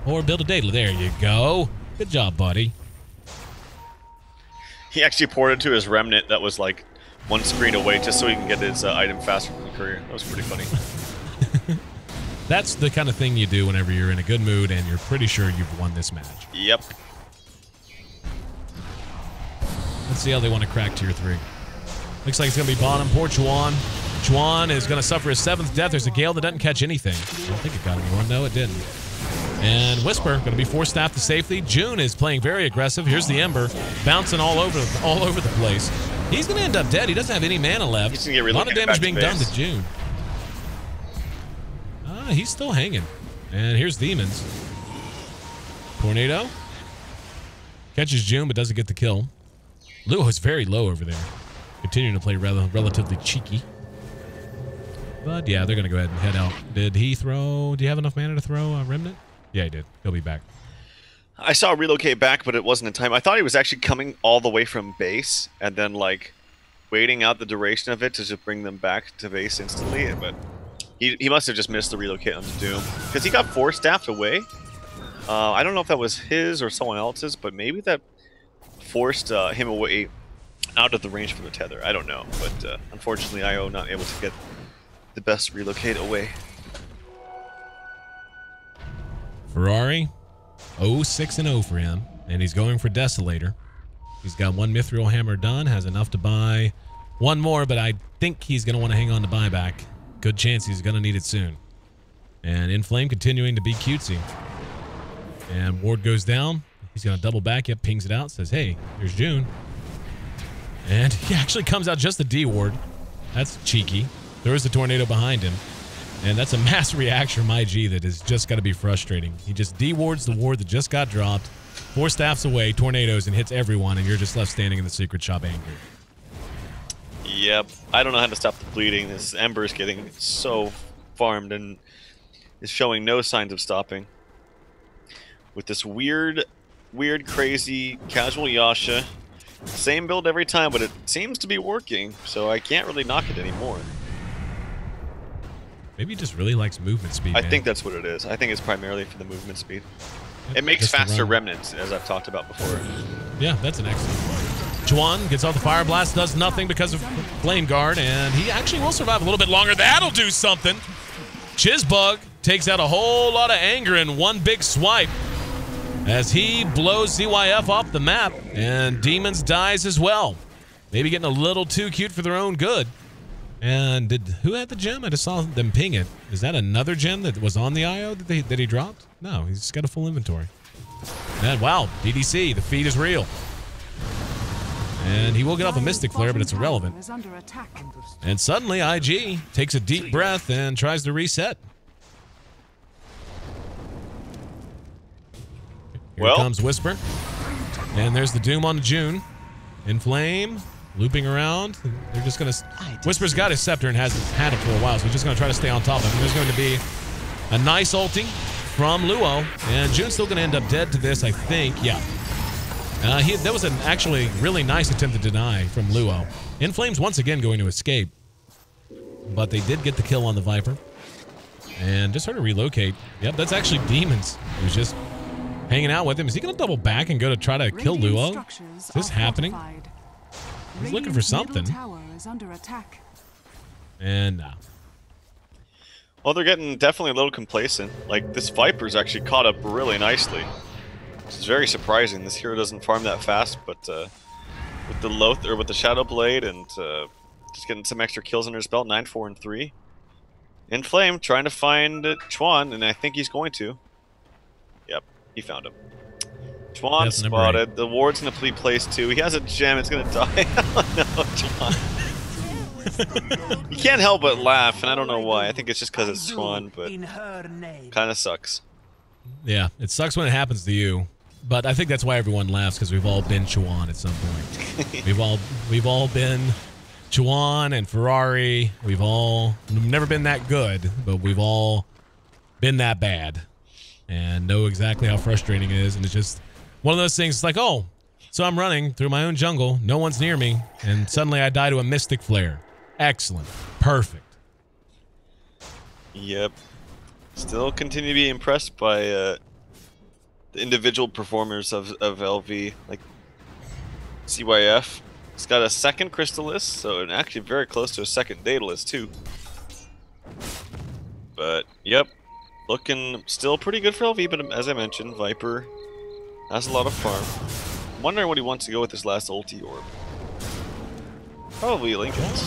Or build a Daedalus. There you go. Good job, buddy. He actually ported to his Remnant that was like 1 screen away just so he can get his item faster from the courier. That was pretty funny. That's the kind of thing you do whenever you're in a good mood and you're pretty sure you've won this match. Yep. Let's see how they want to crack tier 3. Looks like it's going to be bottom. Poor Chuan. Chuan is going to suffer his 7th death. There's a Gale that doesn't catch anything. I don't think it got anyone. No, it didn't. And Whisper going to be forced staff to safety. June is playing very aggressive. Here's the Ember bouncing all over the place. He's going to end up dead. He doesn't have any mana left. He's gonna get a lot of damage being done to June. He's still hanging. And here's Demons. Tornado. Catches June, but doesn't get the kill. Luo is very low over there. Continuing to play relatively cheeky. But yeah, they're going to go ahead and head out. Did he throw... Do you have enough mana to throw a Remnant? Yeah, he did. He'll be back. I saw relocate back, but it wasn't in time. I thought he was actually coming all the way from base and then, like, waiting out the duration of it to just bring them back to base instantly. But he must have just missed the relocate onto Doom. Because he got 4-staffed away. I don't know if that was his or someone else's, but maybe that forced him away out of the range from the tether. I don't know. But unfortunately, IO not able to get the best relocate away. Ferrari, 0-6-0 for him, and he's going for Desolator. He's got 1 Mithril Hammer done, has enough to buy 1 more, but I think he's going to want to hang on to buyback. Good chance he's going to need it soon. And Inflame continuing to be cutesy. And Ward goes down. He's going to double back. Yep, pings it out. Says, hey, here's June. And he actually comes out just the D Ward. That's cheeky. There is the Tornado behind him. And that's a mass reaction from IG that is just got to be frustrating. He just D-wards the ward that just got dropped, 4 staffs away, tornadoes, and hits everyone, and you're just left standing in the secret shop angry. Yep. I don't know how to stop the bleeding. This Ember is getting so farmed and is showing no signs of stopping. With this weird, crazy, casual Yasha Same build every time, but it seems to be working, so I can't really knock it anymore. Maybe he just really likes movement speed, I man. think that's what it is. I think it's primarily for the movement speed. It makes faster remnants, as I've talked about before. Yeah, that's an excellent. Juan gets off the Fire Blast, does nothing because of Flame Guard, and he actually will survive a little bit longer. That'll do something. Chizbug takes out a whole lot of anger in one big swipe as he blows ZYF off the map, and Demons dies as well. Maybe getting a little too cute for their own good. And who had the gem? I just saw them ping it. Is that another gem that was on the IO that he dropped? No, he's got a full inventory. And wow, DDC, the feed is real. And he will get off a Mystic Flare, but it's irrelevant. And suddenly, IG takes a deep breath and tries to reset. Here comes Whisper. And there's the Doom on June. In Flame, looping around. They're just going to... Whisper's got his Scepter and has had it for a while, so he's just going to try to stay on top of him. There's going to be a nice ulting from Luo. And June's still going to end up dead to this, I think. Yeah. That was an actually really nice attempt to deny from Luo. In Flame's once again going to escape. But they did get the kill on the Viper. And just heard her relocate. Yep, that's actually Demons. He was just hanging out with him. Is he going to double back and go to try to kill Luo? Is this happening? He's looking for something. And nah. Well, they're getting definitely a little complacent. Like, this Viper's actually caught up really nicely. It's very surprising. This hero doesn't farm that fast, but with the Loth or with the Shadow Blade and just getting some extra kills under his belt, 9, 4, and 3. In Flame trying to find Chuan, and I think he's going to. Yep, he found him. Chuan spotted. The ward's gonna be placed too. He has a gem. It's gonna die. Oh no, Chuan. You can't help but laugh, and I don't know why. I think it's just because it's Chuan, but kind of sucks. Yeah, it sucks when it happens to you. But I think that's why everyone laughs, because we've all been Chuan at some point. we've all been Chuan and Ferrari. We've never been that good, but we've all been that bad. And know exactly how frustrating it is. And it's just one of those things, it's like, oh, so I'm running through my own jungle. No one's near me. And suddenly I die to a Mystic Flare. Excellent. Perfect. Yep. Still continue to be impressed by the individual performers of LV, like CYF. It's got a second Crystallis, so actually very close to a second Daedalus too. But yep, looking still pretty good for LV, but as I mentioned, Viper has a lot of farm. I'm wondering what he wants to go with this last ulti orb. Probably Lincoln's.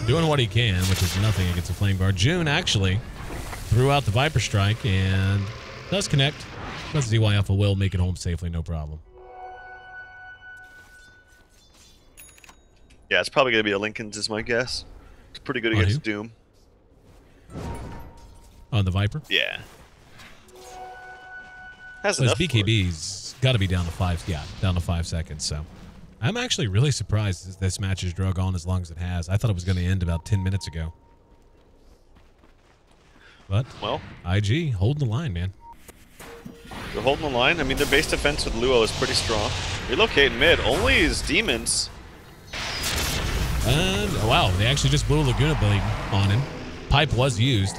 Doing what he can, which is nothing against a Flame Guard. June actually threw out the Viper Strike and does connect. But ZYF will make it home safely, no problem. Yeah, it's probably going to be a Lincoln's is my guess. It's pretty good against Doom. On the Viper? Yeah. Has His enough BKB's got to be down to 5. Yeah, down to 5 seconds, so... I'm actually really surprised this match has drug on as long as it has. I thought it was going to end about 10 minutes ago. But, well, IG holding the line, man. They're holding the line. I mean, their base defense with Luo is pretty strong. Relocate mid. Only his Demons. And, wow, they actually just blew a Laguna Blade on him. Pipe was used.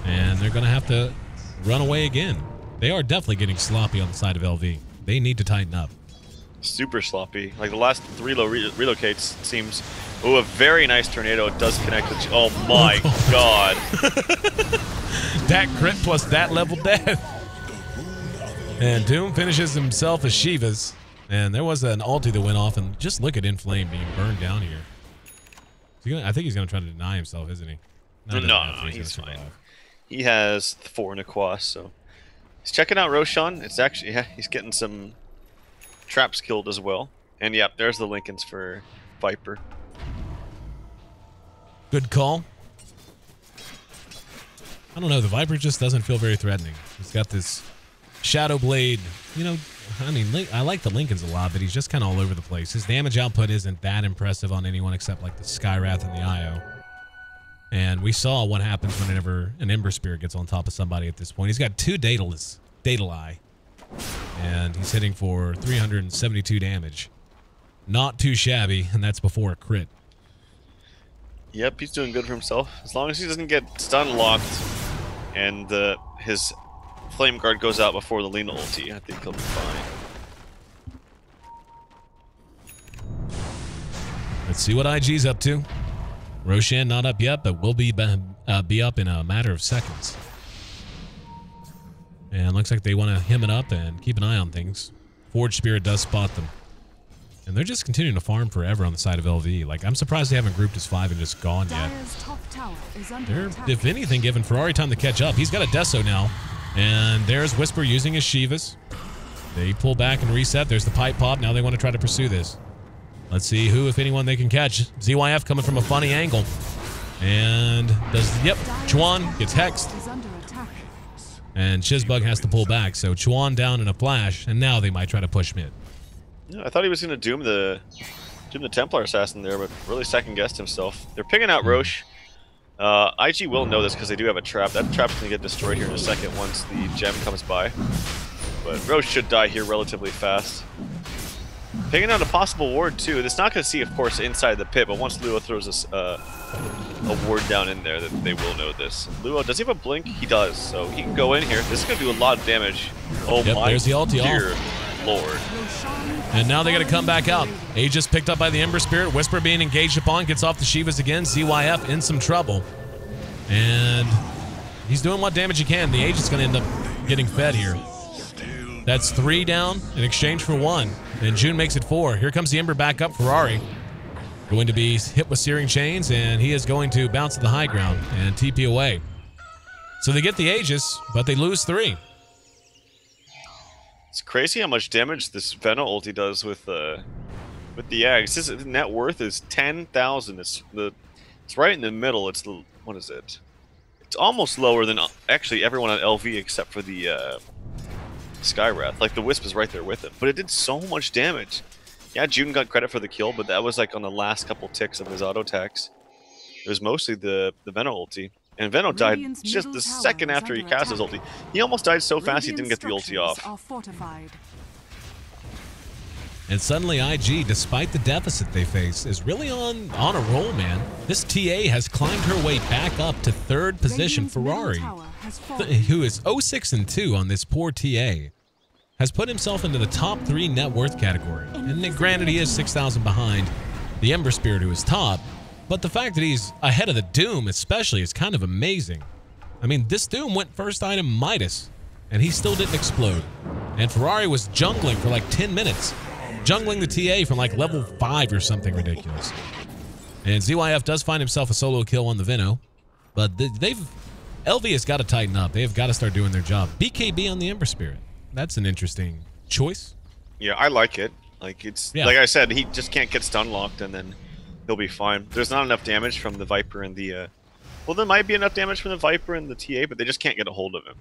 And they're going to have to run away again. They are definitely getting sloppy on the side of LV. They need to tighten up. Super sloppy. Like the last 3 relocates seems... Oh, a very nice tornado. It does connect with... Oh my god. That crit plus that level death. And Doom finishes himself as Shiva's. And there was an ulti that went off, and just look at Inflame being burned down here. I think he's going to try to deny himself, isn't he? No, he's fine. He has 4 in a quas, so... He's checking out Roshan. It's actually... Yeah, he's getting some... traps killed as well. And yeah, there's the Lincolns for Viper. Good call. I don't know, the Viper just doesn't feel very threatening. He's got this Shadow Blade. You know, I mean, I like the Lincolns a lot, but he's just kind of all over the place. His damage output isn't that impressive on anyone except like the Skywrath and the IO. And we saw what happens whenever an Ember Spirit gets on top of somebody at this point. He's got 2 Daedalus. Daedali. and he's hitting for 372 damage. Not too shabby, and that's before a crit. Yep, he's doing good for himself. As long as he doesn't get stun locked and his flame guard goes out before the Lina ulti, I think he'll be fine. Let's see what IG's up to. Roshan not up yet, but will be up in a matter of seconds. And looks like they want to hem it up and keep an eye on things. Forge Spirit does spot them. And they're just continuing to farm forever on the side of LV. Like, I'm surprised they haven't grouped as 5 and just gone yet. They're, if anything, giving Ferrari time to catch up. He's got a Deso now. And there's Whisper using his Shivas. They pull back and reset. There's the pipe pop. Now they want to try to pursue this. Let's see who, if anyone, they can catch. ZYF coming from a funny angle. And does, yep, Chuan gets hexed. And Shizbug has to pull back. So Chuan down in a flash. And now they might try to push mid. Yeah, I thought he was going to doom the Templar Assassin there, but really second-guessed himself. They're picking out Roche. IG will know this because they do have a trap. That trap's going to get destroyed here in a second once the gem comes by. But Roche should die here relatively fast. Picking out a possible ward, too. It's not going to see, of course, inside the pit, but once Luo throws a ward down in there, they will know this. Luo, does he have a blink? He does, so he can go in here. This is going to do a lot of damage. Oh yep, my there's the ulti dear off. Lord. And now they got to come back out. Aegis picked up by the Ember Spirit. Whisper being engaged upon. Gets off the Shivas again. ZYF in some trouble. And he's doing what damage he can. The Aegis is going to end up getting fed here. That's 3 down in exchange for 1. And June makes it 4. Here comes the Ember back up. Ferrari going to be hit with Searing Chains. And he is going to bounce to the high ground and TP away. So they get the Aegis, but they lose 3. It's crazy how much damage this Veno ulti does with the Ags. His net worth is 10,000. It's right in the middle. It's the, what is it? It's almost lower than actually everyone on LV except for the Skywrath. Like the Wisp is right there with him, but it did so much damage. Yeah, June got credit for the kill, but that was like on the last couple ticks of his auto attacks. It was mostly the Veno ulti. And Veno died just the second after he cast his ulti. He almost died so fast he didn't get the ulti off. And suddenly IG, despite the deficit they face, is really on a roll, man. This TA has climbed her way back up to 3rd position. Ferrari, who is 0-6-2 on this poor TA, has put himself into the top 3 net worth category. And granted, he is 6,000 behind the Ember Spirit, who is top. But the fact that he's ahead of the Doom especially is kind of amazing. I mean, this Doom went first item Midas, and he still didn't explode. And Ferrari was jungling for like 10 minutes. Jungling the TA from like level 5 or something ridiculous. And ZYF does find himself a solo kill on the Veno. But LV has got to tighten up. They've got to start doing their job. BKB on the Ember Spirit. That's an interesting choice. Yeah, I like it. Like it's like I said, he just can't get stun locked and then he'll be fine. There's not enough damage from the Viper and the... well, there might be enough damage from the Viper and the TA, but they just can't get a hold of him.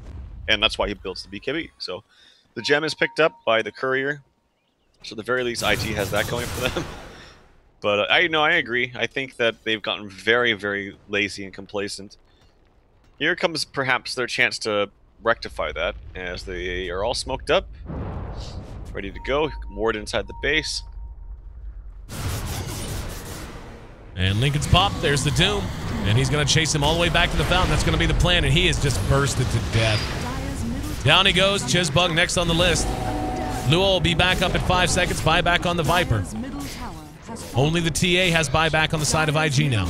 And that's why he builds the BKB. So the gem is picked up by the Courier. So at the very least, IG has that going for them. But I agree. I think that they've gotten very, very lazy and complacent. Here comes perhaps their chance to rectify that, as they are all smoked up. Ready to go. Ward inside the base. And Lincoln's popped. There's the Doom. And he's going to chase him all the way back to the fountain. That's going to be the plan, and he is just bursted to death. Down he goes. Chizbug next on the list. Luo will be back up at 5 seconds. Buyback on the Viper. Only the TA has buyback on the side of IG now.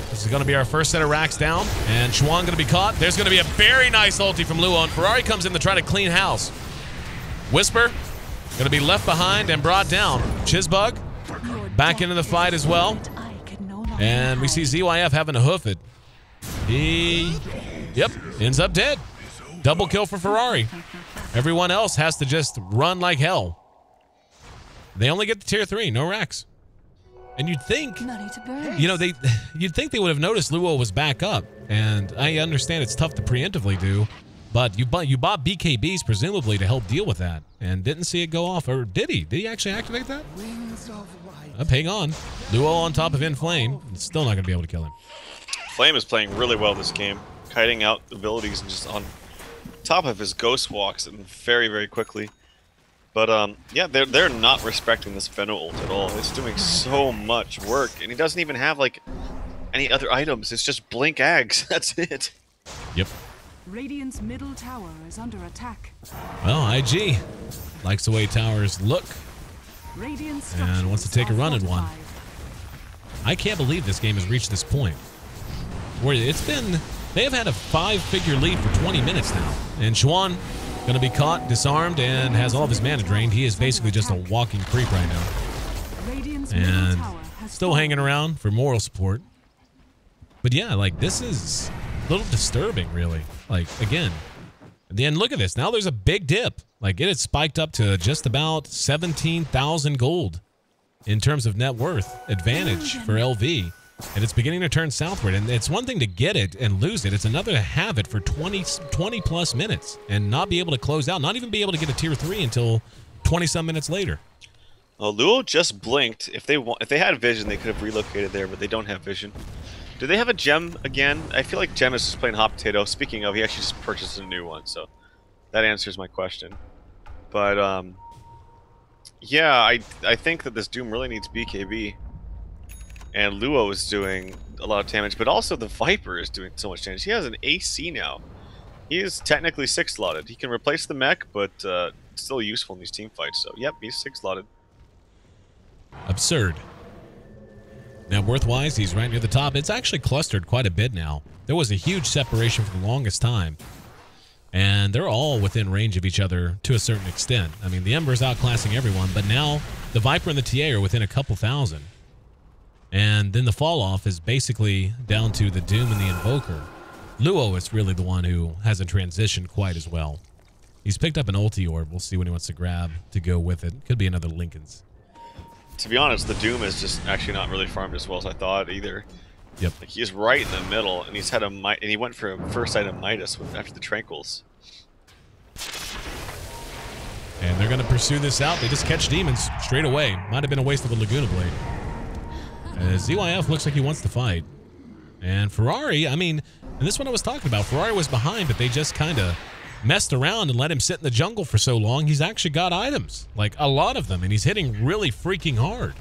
This is going to be our first set of racks down. And Chuan going to be caught. There's going to be a very nice ulti from Luo. And Ferrari comes in to try to clean house. Whisper going to be left behind and brought down. Chizbug back into the fight as well. And we see ZYF having to hoof it. He, ends up dead. Double kill for Ferrari. Everyone else has to just run like hell. They only get the tier 3, no racks. And you'd think, you'd think they would have noticed Luo was back up. And I understand it's tough to preemptively do, but you bought BKBs presumably to help deal with that, and didn't see it go off, or did he? Did he actually activate that? Hang on. Luo on top of Inflame. Still not going to be able to kill him. Flame is playing really well this game, kiting out abilities and just on top of his ghost walks and very, very quickly. But yeah, they're not respecting this Venom ult at all. It's doing so much work, and he doesn't even have like any other items. It's just blink ags. That's it. Yep. Radiant's middle tower is under attack. Well, IG likes the way towers look Radiant's and wants to take a run at one. I can't believe this game has reached this point where they have had a 5-figure lead for 20 minutes now, and Xuan going to be caught, disarmed, and has all of his mana drained. He is basically just a walking creep right now. And still hanging around for moral support. But yeah, like, this is a little disturbing, really. Like, again, at the end, look at this. Now there's a big dip. Like, it had spiked up to just about 17,000 gold in terms of net worth advantage for LV. And it's beginning to turn southward. And it's one thing to get it and lose it. It's another to have it for 20 plus minutes and not be able to close out, not even be able to get a tier 3 until 20-some minutes later. Well, Luo just blinked. If they had vision, they could have relocated there, but they don't have vision. Do they have a gem again? I feel like Gem is just playing hot potato. Speaking of, he actually just purchased a new one, so that answers my question. But yeah, I think that this Doom really needs BKB. And Luo is doing a lot of damage, but also the Viper is doing so much damage. He has an AC now. He is technically 6-slotted. He can replace the mech, but still useful in these team fights. So, yep, he's 6-slotted. Absurd. Net worth-wise, he's right near the top. It's actually clustered quite a bit now. There was a huge separation for the longest time. And they're all within range of each other to a certain extent. I mean, the Ember's outclassing everyone, but now the Viper and the TA are within a couple thousand. And then the fall-off is basically down to the Doom and the Invoker. Luo is really the one who hasn't transitioned quite as well. He's picked up an ulti orb. We'll see what he wants to grab to go with it. Could be another Lincoln's. To be honest, the Doom is just actually not really farmed as well as I thought either. Yep. Like, he's right in the middle, and he went for a first item Midas after the Tranquils. And they're going to pursue this out. They just catch demons straight away. Might have been a waste of a Laguna Blade. ZYF looks like he wants to fight. And Ferrari, I mean, and this one I was talking about, Ferrari was behind, but they just kind of messed around and let him sit in the jungle for so long. He's actually got items, like a lot of them, and he's hitting really freaking hard.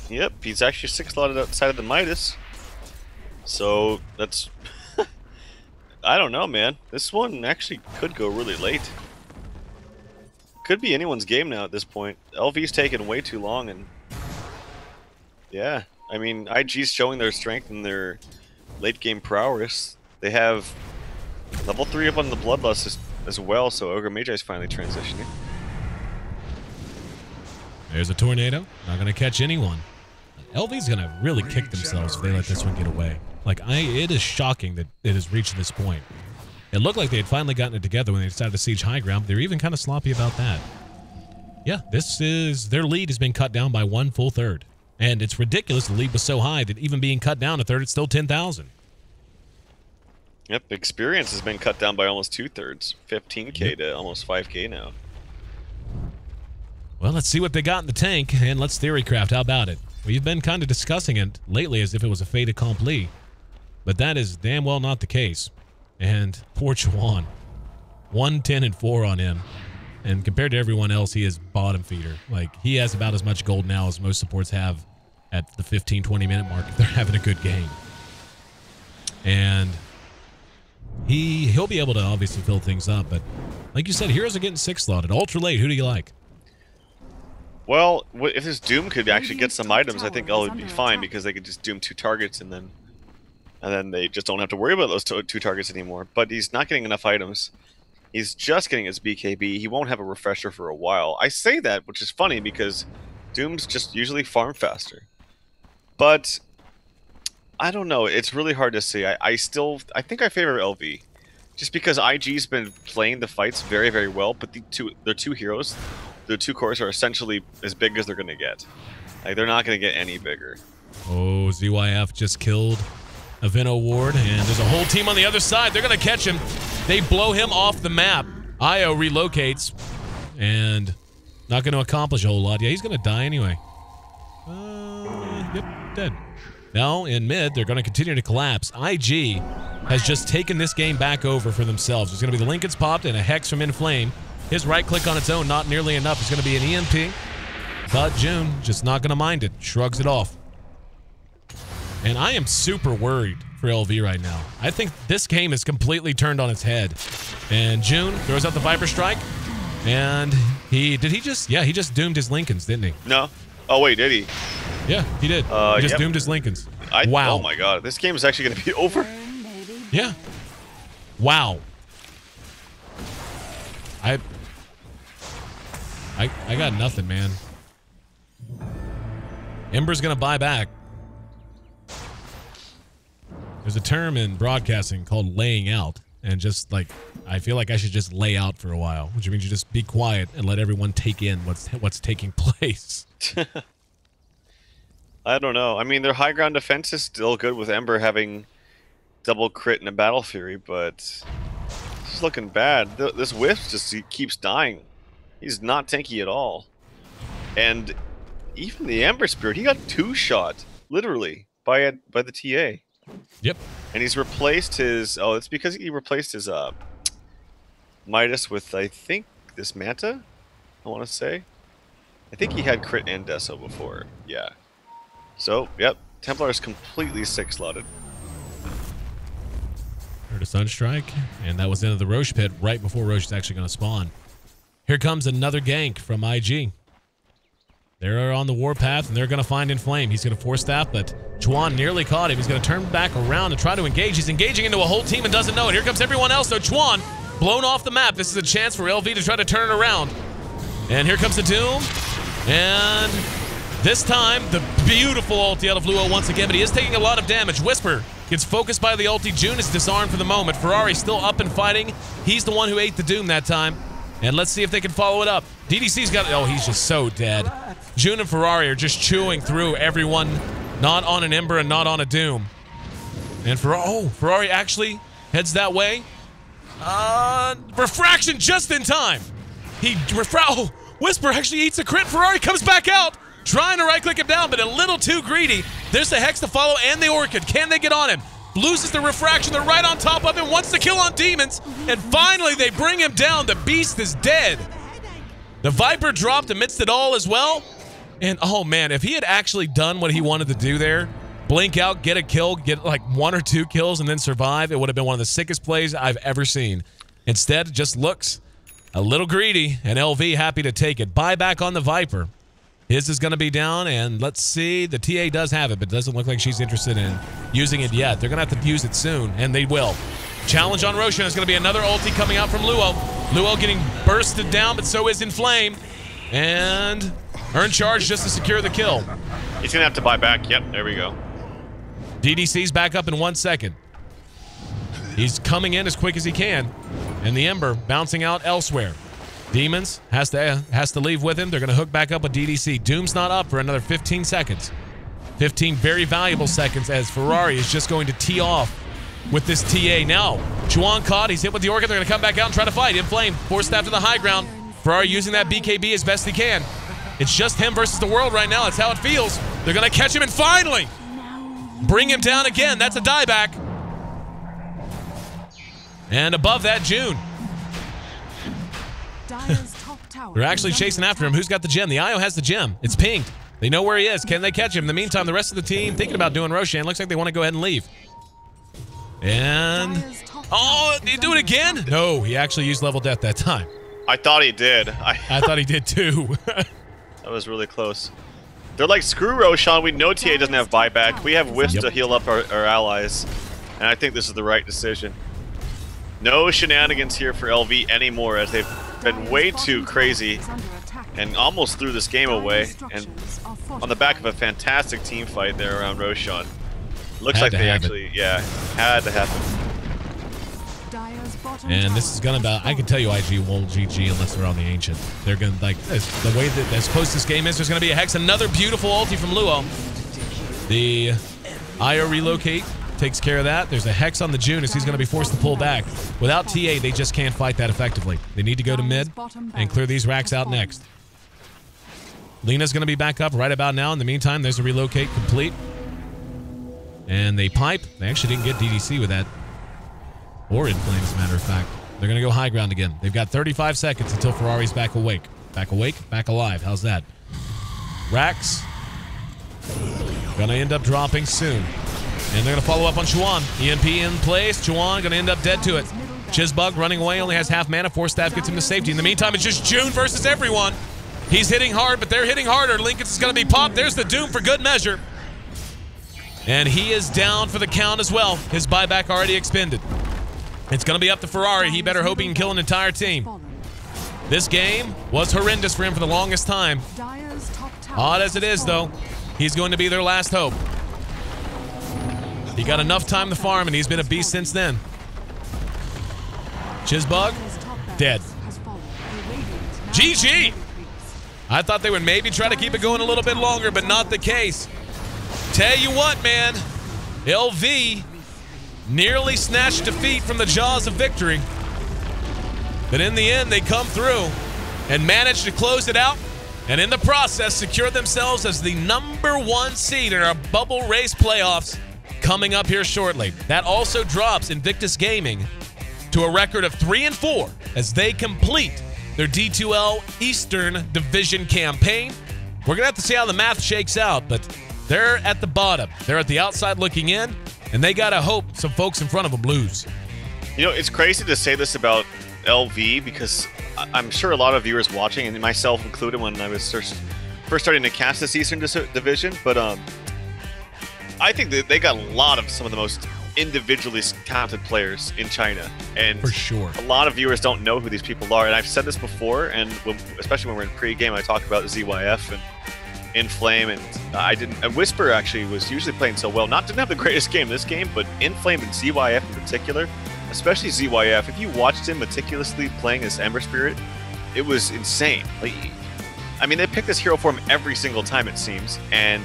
Yep, he's actually 6-slotted outside of the Midas. So, that's... I don't know, man. This one actually could go really late. Could be anyone's game now at this point. LV's taken way too long, and... yeah, I mean, IG's showing their strength and their late-game prowess. They have level 3 up on the Bloodlust as well, so Ogre Magi is finally transitioning. There's a tornado. Not going to catch anyone. LV's going to really kick themselves if they let this one get away. Like, it is shocking that it has reached this point. It looked like they had finally gotten it together when they decided to siege high ground, but they're even kind of sloppy about that. Yeah, their lead has been cut down by 1 full third. And it's ridiculous the lead was so high that even being cut down a third, it's still 10,000. Yep, experience has been cut down by almost 2/3. 15k to almost 5k now. Well, let's see what they got in the tank, and let's theorycraft. How about it? We've been kind of discussing it lately as if it was a fait accompli. But that is damn well not the case. And poor Chuan. 110-4 on him. And compared to everyone else, he is bottom feeder. Like, he has about as much gold now as most supports have at the 15-20 minute mark if they're having a good game. And he'll be able to obviously fill things up, but like you said, heroes are getting 6-slotted. Ultra late, who do you like? Well, if this Doom could actually get some items, I think all would be fine because they could just Doom 2 targets and then they just don't have to worry about those two targets anymore. But he's not getting enough items. He's just getting his BKB. He won't have a refresher for a while. I say that, which is funny because Dooms just usually farm faster. But I don't know. It's really hard to see. I think I favor LV, just because IG's been playing the fights very, very well. But their two heroes, their 2 cores are essentially as big as they're going to get. Like, they're not going to get any bigger. Oh, ZYF just killed a Vino Ward, and there's a whole team on the other side. They're going to catch him. They blow him off the map. Io relocates, and not going to accomplish a whole lot. Yeah, he's going to die anyway. Yep, dead. Now, in mid, they're going to continue to collapse. IG has just taken this game back over for themselves. There's going to be the Lincoln's popped and a Hex from Inflame. His right click on its own, not nearly enough. It's going to be an EMP. But June just not going to mind it. Shrugs it off. And I am super worried for LV right now. I think this game is completely turned on its head. And June throws out the Viper Strike. And he just doomed his Lincolns, didn't he? No. Oh, wait, did he? Yeah, he did. He just doomed his Lincolns. Wow. Oh, my God. This game is actually going to be over? Yeah. Wow. I got nothing, man. Ember's going to buy back. There's a term in broadcasting called laying out. And just like, I feel like I should just lay out for a while, which means you just be quiet and let everyone take in what's taking place. I don't know. I mean, their high ground defense is still good with Ember having double crit and a Battle Fury, but it's looking bad. This Whiff just keeps dying. He's not tanky at all. And even the Ember Spirit, he got 2-shot, literally, by the TA. Yep. And he's replaced his... Oh, it's because he replaced his Midas with, I think, this Manta, I want to say. I think he had crit and Deso before. Yeah. So, yep. Templar is completely 6-slotted. Heard a Sunstrike, and that was into the Roche pit right before Roche is actually going to spawn. Here comes another gank from IG. They're on the warpath, and they're going to find Inflame. He's going to force staff, but Chuan nearly caught him. He's going to turn back around and try to engage. He's engaging into a whole team and doesn't know it. Here comes everyone else, though. Chuan blown off the map. This is a chance for LV to try to turn it around. And here comes the Doom. And this time, the beautiful ulti out of Luo once again, but he is taking a lot of damage. Whisper gets focused by the ulti. June is disarmed for the moment. Ferrari still up and fighting. He's the one who ate the Doom that time. And let's see if they can follow it up. DDC's got... Oh, he's just so dead. June and Ferrari are just chewing through everyone not on an Ember and not on a Doom. And Ferrari actually heads that way. Refraction just in time. Whisper actually eats a crit. Ferrari comes back out, trying to right-click him down, but a little too greedy. There's the Hex to follow and the Orchid. Can they get on him? Loses the refraction. They're right on top of him. Wants to kill on demons. And finally, they bring him down. The beast is dead. The Viper dropped amidst it all as well. And, oh, man, if he had actually done what he wanted to do there, blink out, get a kill, get like 1 or 2 kills, and then survive, it would have been one of the sickest plays I've ever seen. Instead, it just looks a little greedy, and LV happy to take it. Buyback on the Viper. His is going to be down, and let's see. The TA does have it, but doesn't look like she's interested in using it yet. They're going to have to use it soon, and they will. Challenge on Roshan. Is going to be another ulti coming out from Luo. Luo getting bursted down, but so is Inflame. And earn charge just to secure the kill. He's going to have to buy back. Yep, there we go. DDC's back up in 1 second. He's coming in as quick as he can. And the Ember bouncing out elsewhere. Demons has to leave with him. They're going to hook back up with DDC. Doom's not up for another 15 seconds. 15 very valuable seconds as Ferrari is just going to tee off with this TA. Now, Chuan caught. He's hit with the Orchid. They're going to come back out and try to fight. Inflame, force staff to the high ground. Ferrari using that BKB as best he can. It's just him versus the world right now. That's how it feels. They're going to catch him and finally bring him down again. That's a dieback. And above that, June. They're actually chasing after him. Who's got the gem? The IO has the gem. It's pinged. They know where he is. Can they catch him? In the meantime, the rest of the team thinking about doing Roshan. Looks like they want to go ahead and leave. And... Oh, did he do it again? No, he actually used level death that time. I thought he did. I thought he did too. That was really close. They're like, screw Roshan. We know TA doesn't have buyback. We have Wisp to heal up our allies. And I think this is the right decision. No shenanigans here for LV anymore, as they've been way too crazy and almost threw this game away. And on the back of a fantastic team fight there around Roshan. Looks like they actually, yeah, had to happen. And this is gonna be, I can tell you IG won't GG unless they're on the Ancient. They're gonna, like, the way that as close this game is, there's gonna be a Hex. Another beautiful ulti from Luo. The IO relocate takes care of that. There's a Hex on the June as he's going to be forced to pull back. Without TA, they just can't fight that effectively. They need to go to mid and clear these racks out next. Lena's going to be back up right about now. In the meantime, there's a relocate complete. And they pipe. They actually didn't get DDC with that. Or Inflame, as a matter of fact. They're going to go high ground again. They've got 35 seconds until Ferrari's back awake. Back awake, back alive. How's that? Rax. Going to end up dropping soon. And they're going to follow up on Chuan. EMP in place. Chuan going to end up dead to it. Chizbug running away, only has half mana. Force Staff gets him to safety. In the meantime, it's just June versus everyone. He's hitting hard, but they're hitting harder. Lincoln's is going to be popped. There's the Doom for good measure. And he is down for the count as well. His buyback already expended. It's going to be up to Ferrari. He better hope he can kill an entire team. This game was horrendous for him for the longest time. Odd as it is, though, he's going to be their last hope. He got enough time to farm, and he's been a beast since then. Chizbug, dead. GG! I thought they would maybe try to keep it going a little bit longer, but not the case. Tell you what, man. LV nearly snatched defeat from the jaws of victory. But in the end, they come through and managed to close it out, and in the process, secure themselves as the #1 seed in our bubble race playoffs coming up here shortly. That also drops Invictus Gaming to a record of 3-4 as they complete their D2L Eastern Division campaign. We're going to have to see how the math shakes out, but they're at the bottom. They're at the outside looking in, and they got to hope some folks in front of them lose. You know, it's crazy to say this about LV because I'm sure a lot of viewers watching, and myself included when I was first starting to cast this Eastern Division, but I think that they got a lot of some of the most individually talented players in China, and for sure a lot of viewers don't know who these people are. And I've said this before, and especially when we're in pre-game, I talk about ZYF and Inflame, and Whisper actually was usually playing so well. Didn't have the greatest game this game, but Inflame and ZYF in particular, especially ZYF, if you watched him meticulously playing as Ember Spirit, it was insane. Like, I mean, they pick this hero for him every single time, it seems, and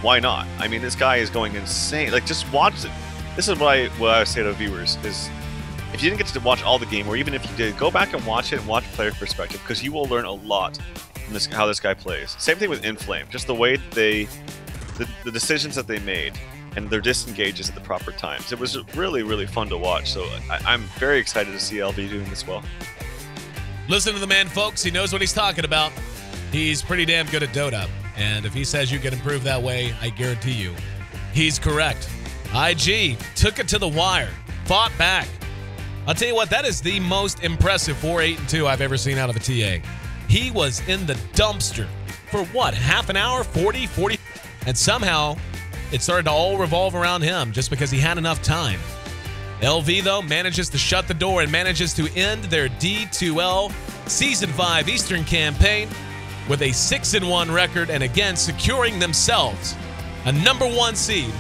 why not? I mean, this guy is going insane. Like, just watch it. This is what I say to viewers is, if you didn't get to watch all the game, or even if you did, go back and watch it and watch player perspective, because you will learn a lot from how this guy plays. Same thing with Inflame, just the way the decisions that they made and their disengages at the proper times. It was really, really fun to watch. So I'm very excited to see LV doing this well. Listen to the man, folks. He knows what he's talking about. He's pretty damn good at Dota. And if he says you can improve that way, I guarantee you, he's correct. IG took it to the wire, fought back. I'll tell you what, that is the most impressive 4-8-2 I've ever seen out of a TA. He was in the dumpster for what, half an hour, 40, and somehow it started to all revolve around him just because he had enough time. LV, though, manages to shut the door and manages to end their D2L Season 5 Eastern campaign with a 6-1 record, and again securing themselves a #1 seed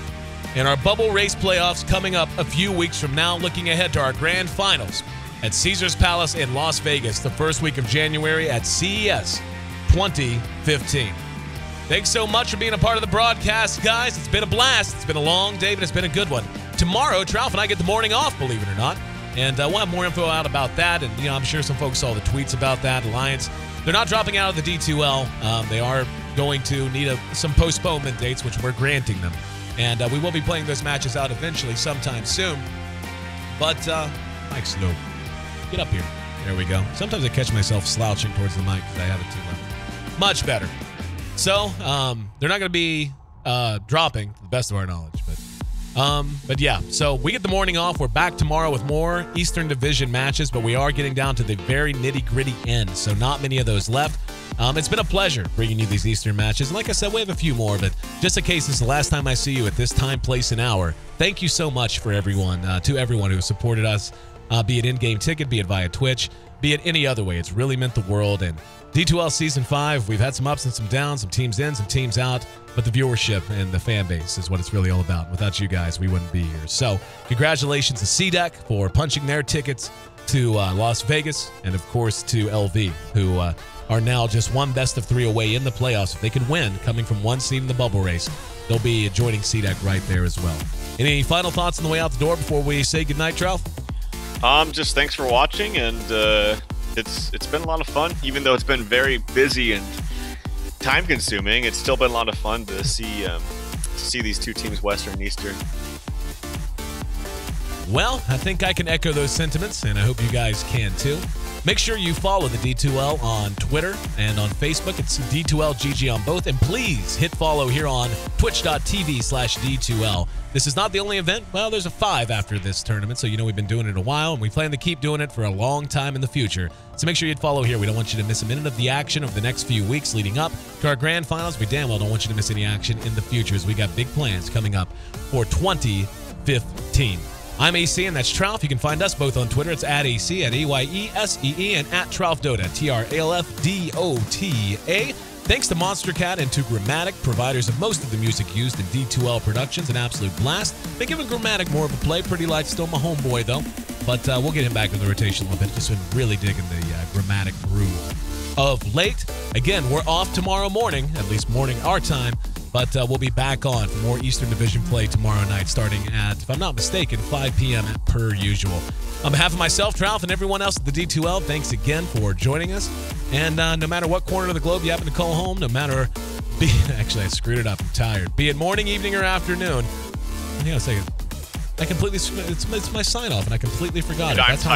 in our bubble race playoffs coming up a few weeks from now, looking ahead to our grand finals at Caesars Palace in Las Vegas the first week of January at CES 2015. Thanks so much for being a part of the broadcast, guys. It's been a blast. It's been a long day, but it's been a good one. Tomorrow, Trout and I get the morning off, believe it or not, and we'll have more info out about that, and I'm sure some folks saw the tweets about that. Alliance, they're not dropping out of the D2L. They are going to need some postponement dates, which we're granting them. And we will be playing those matches out eventually sometime soon. But, Mike Snow, get up here. There we go. Sometimes I catch myself slouching towards the mic because I have it too low. Much better. So, they're not going to be dropping, to the best of our knowledge. But yeah, so we get the morning off. We're back tomorrow with more Eastern Division matches, but we are getting down to the very nitty-gritty end, so not many of those left. It's been a pleasure bringing you these Eastern matches. And like I said, we have a few more, but just in case this is the last time I see you at this time, place, and hour, thank you so much for everyone, to everyone who has supported us, be it in-game ticket, be it via Twitch, be it any other way. It's really meant the world. And D2L Season 5, we've had some ups and some downs, some teams in, some teams out, but the viewership and the fan base is what it's really all about. Without you guys, we wouldn't be here. So congratulations to CDEC for punching their tickets to Las Vegas, and of course to LV, who are now just one best of 3 away in the playoffs. If they can win, coming from 1 seed in the bubble race, they'll be joining CDEC right there as well. Any final thoughts on the way out the door before we say goodnight, Trout? Just thanks for watching, and it's been a lot of fun. Even though it's been very busy and time-consuming, it's still been a lot of fun to see these two teams, Western and Eastern. Well, I think I can echo those sentiments, and I hope you guys can too. Make sure you follow the D2L on Twitter and on Facebook. It's D2LGG on both. And please hit follow here on twitch.tv/D2L. This is not the only event. Well, there's a 5 after this tournament, so you know we've been doing it a while, and we plan to keep doing it for a long time in the future. So make sure you follow here. We don't want you to miss a minute of the action over the next few weeks leading up to our grand finals. We damn well don't want you to miss any action in the future, as we got big plans coming up for 2015. I'm AC, and that's Tralf. You can find us both on Twitter. It's @AC, @AYESEE, and @TralfDota, TRALFDOTA. Thanks to Monster Cat and to Grammatic, providers of most of the music used in D2L productions. An absolute blast. Been giving Grammatic more of a play. Pretty Light still my homeboy, though. But we'll get him back in the rotation a little bit. Just been really digging the Grammatic groove of late. Again, we're off tomorrow morning, at least morning our time. But we'll be back on for more Eastern Division play tomorrow night, starting at, if I'm not mistaken, 5 p.m. per usual. On behalf of myself, Tralf, and everyone else at the D2L, thanks again for joining us. And no matter what corner of the globe you happen to call home, no matter... Actually, I screwed it up. I'm tired. Be it morning, evening, or afternoon. I think I was saying... I completely... It's my sign-off, and I completely forgot it. That's how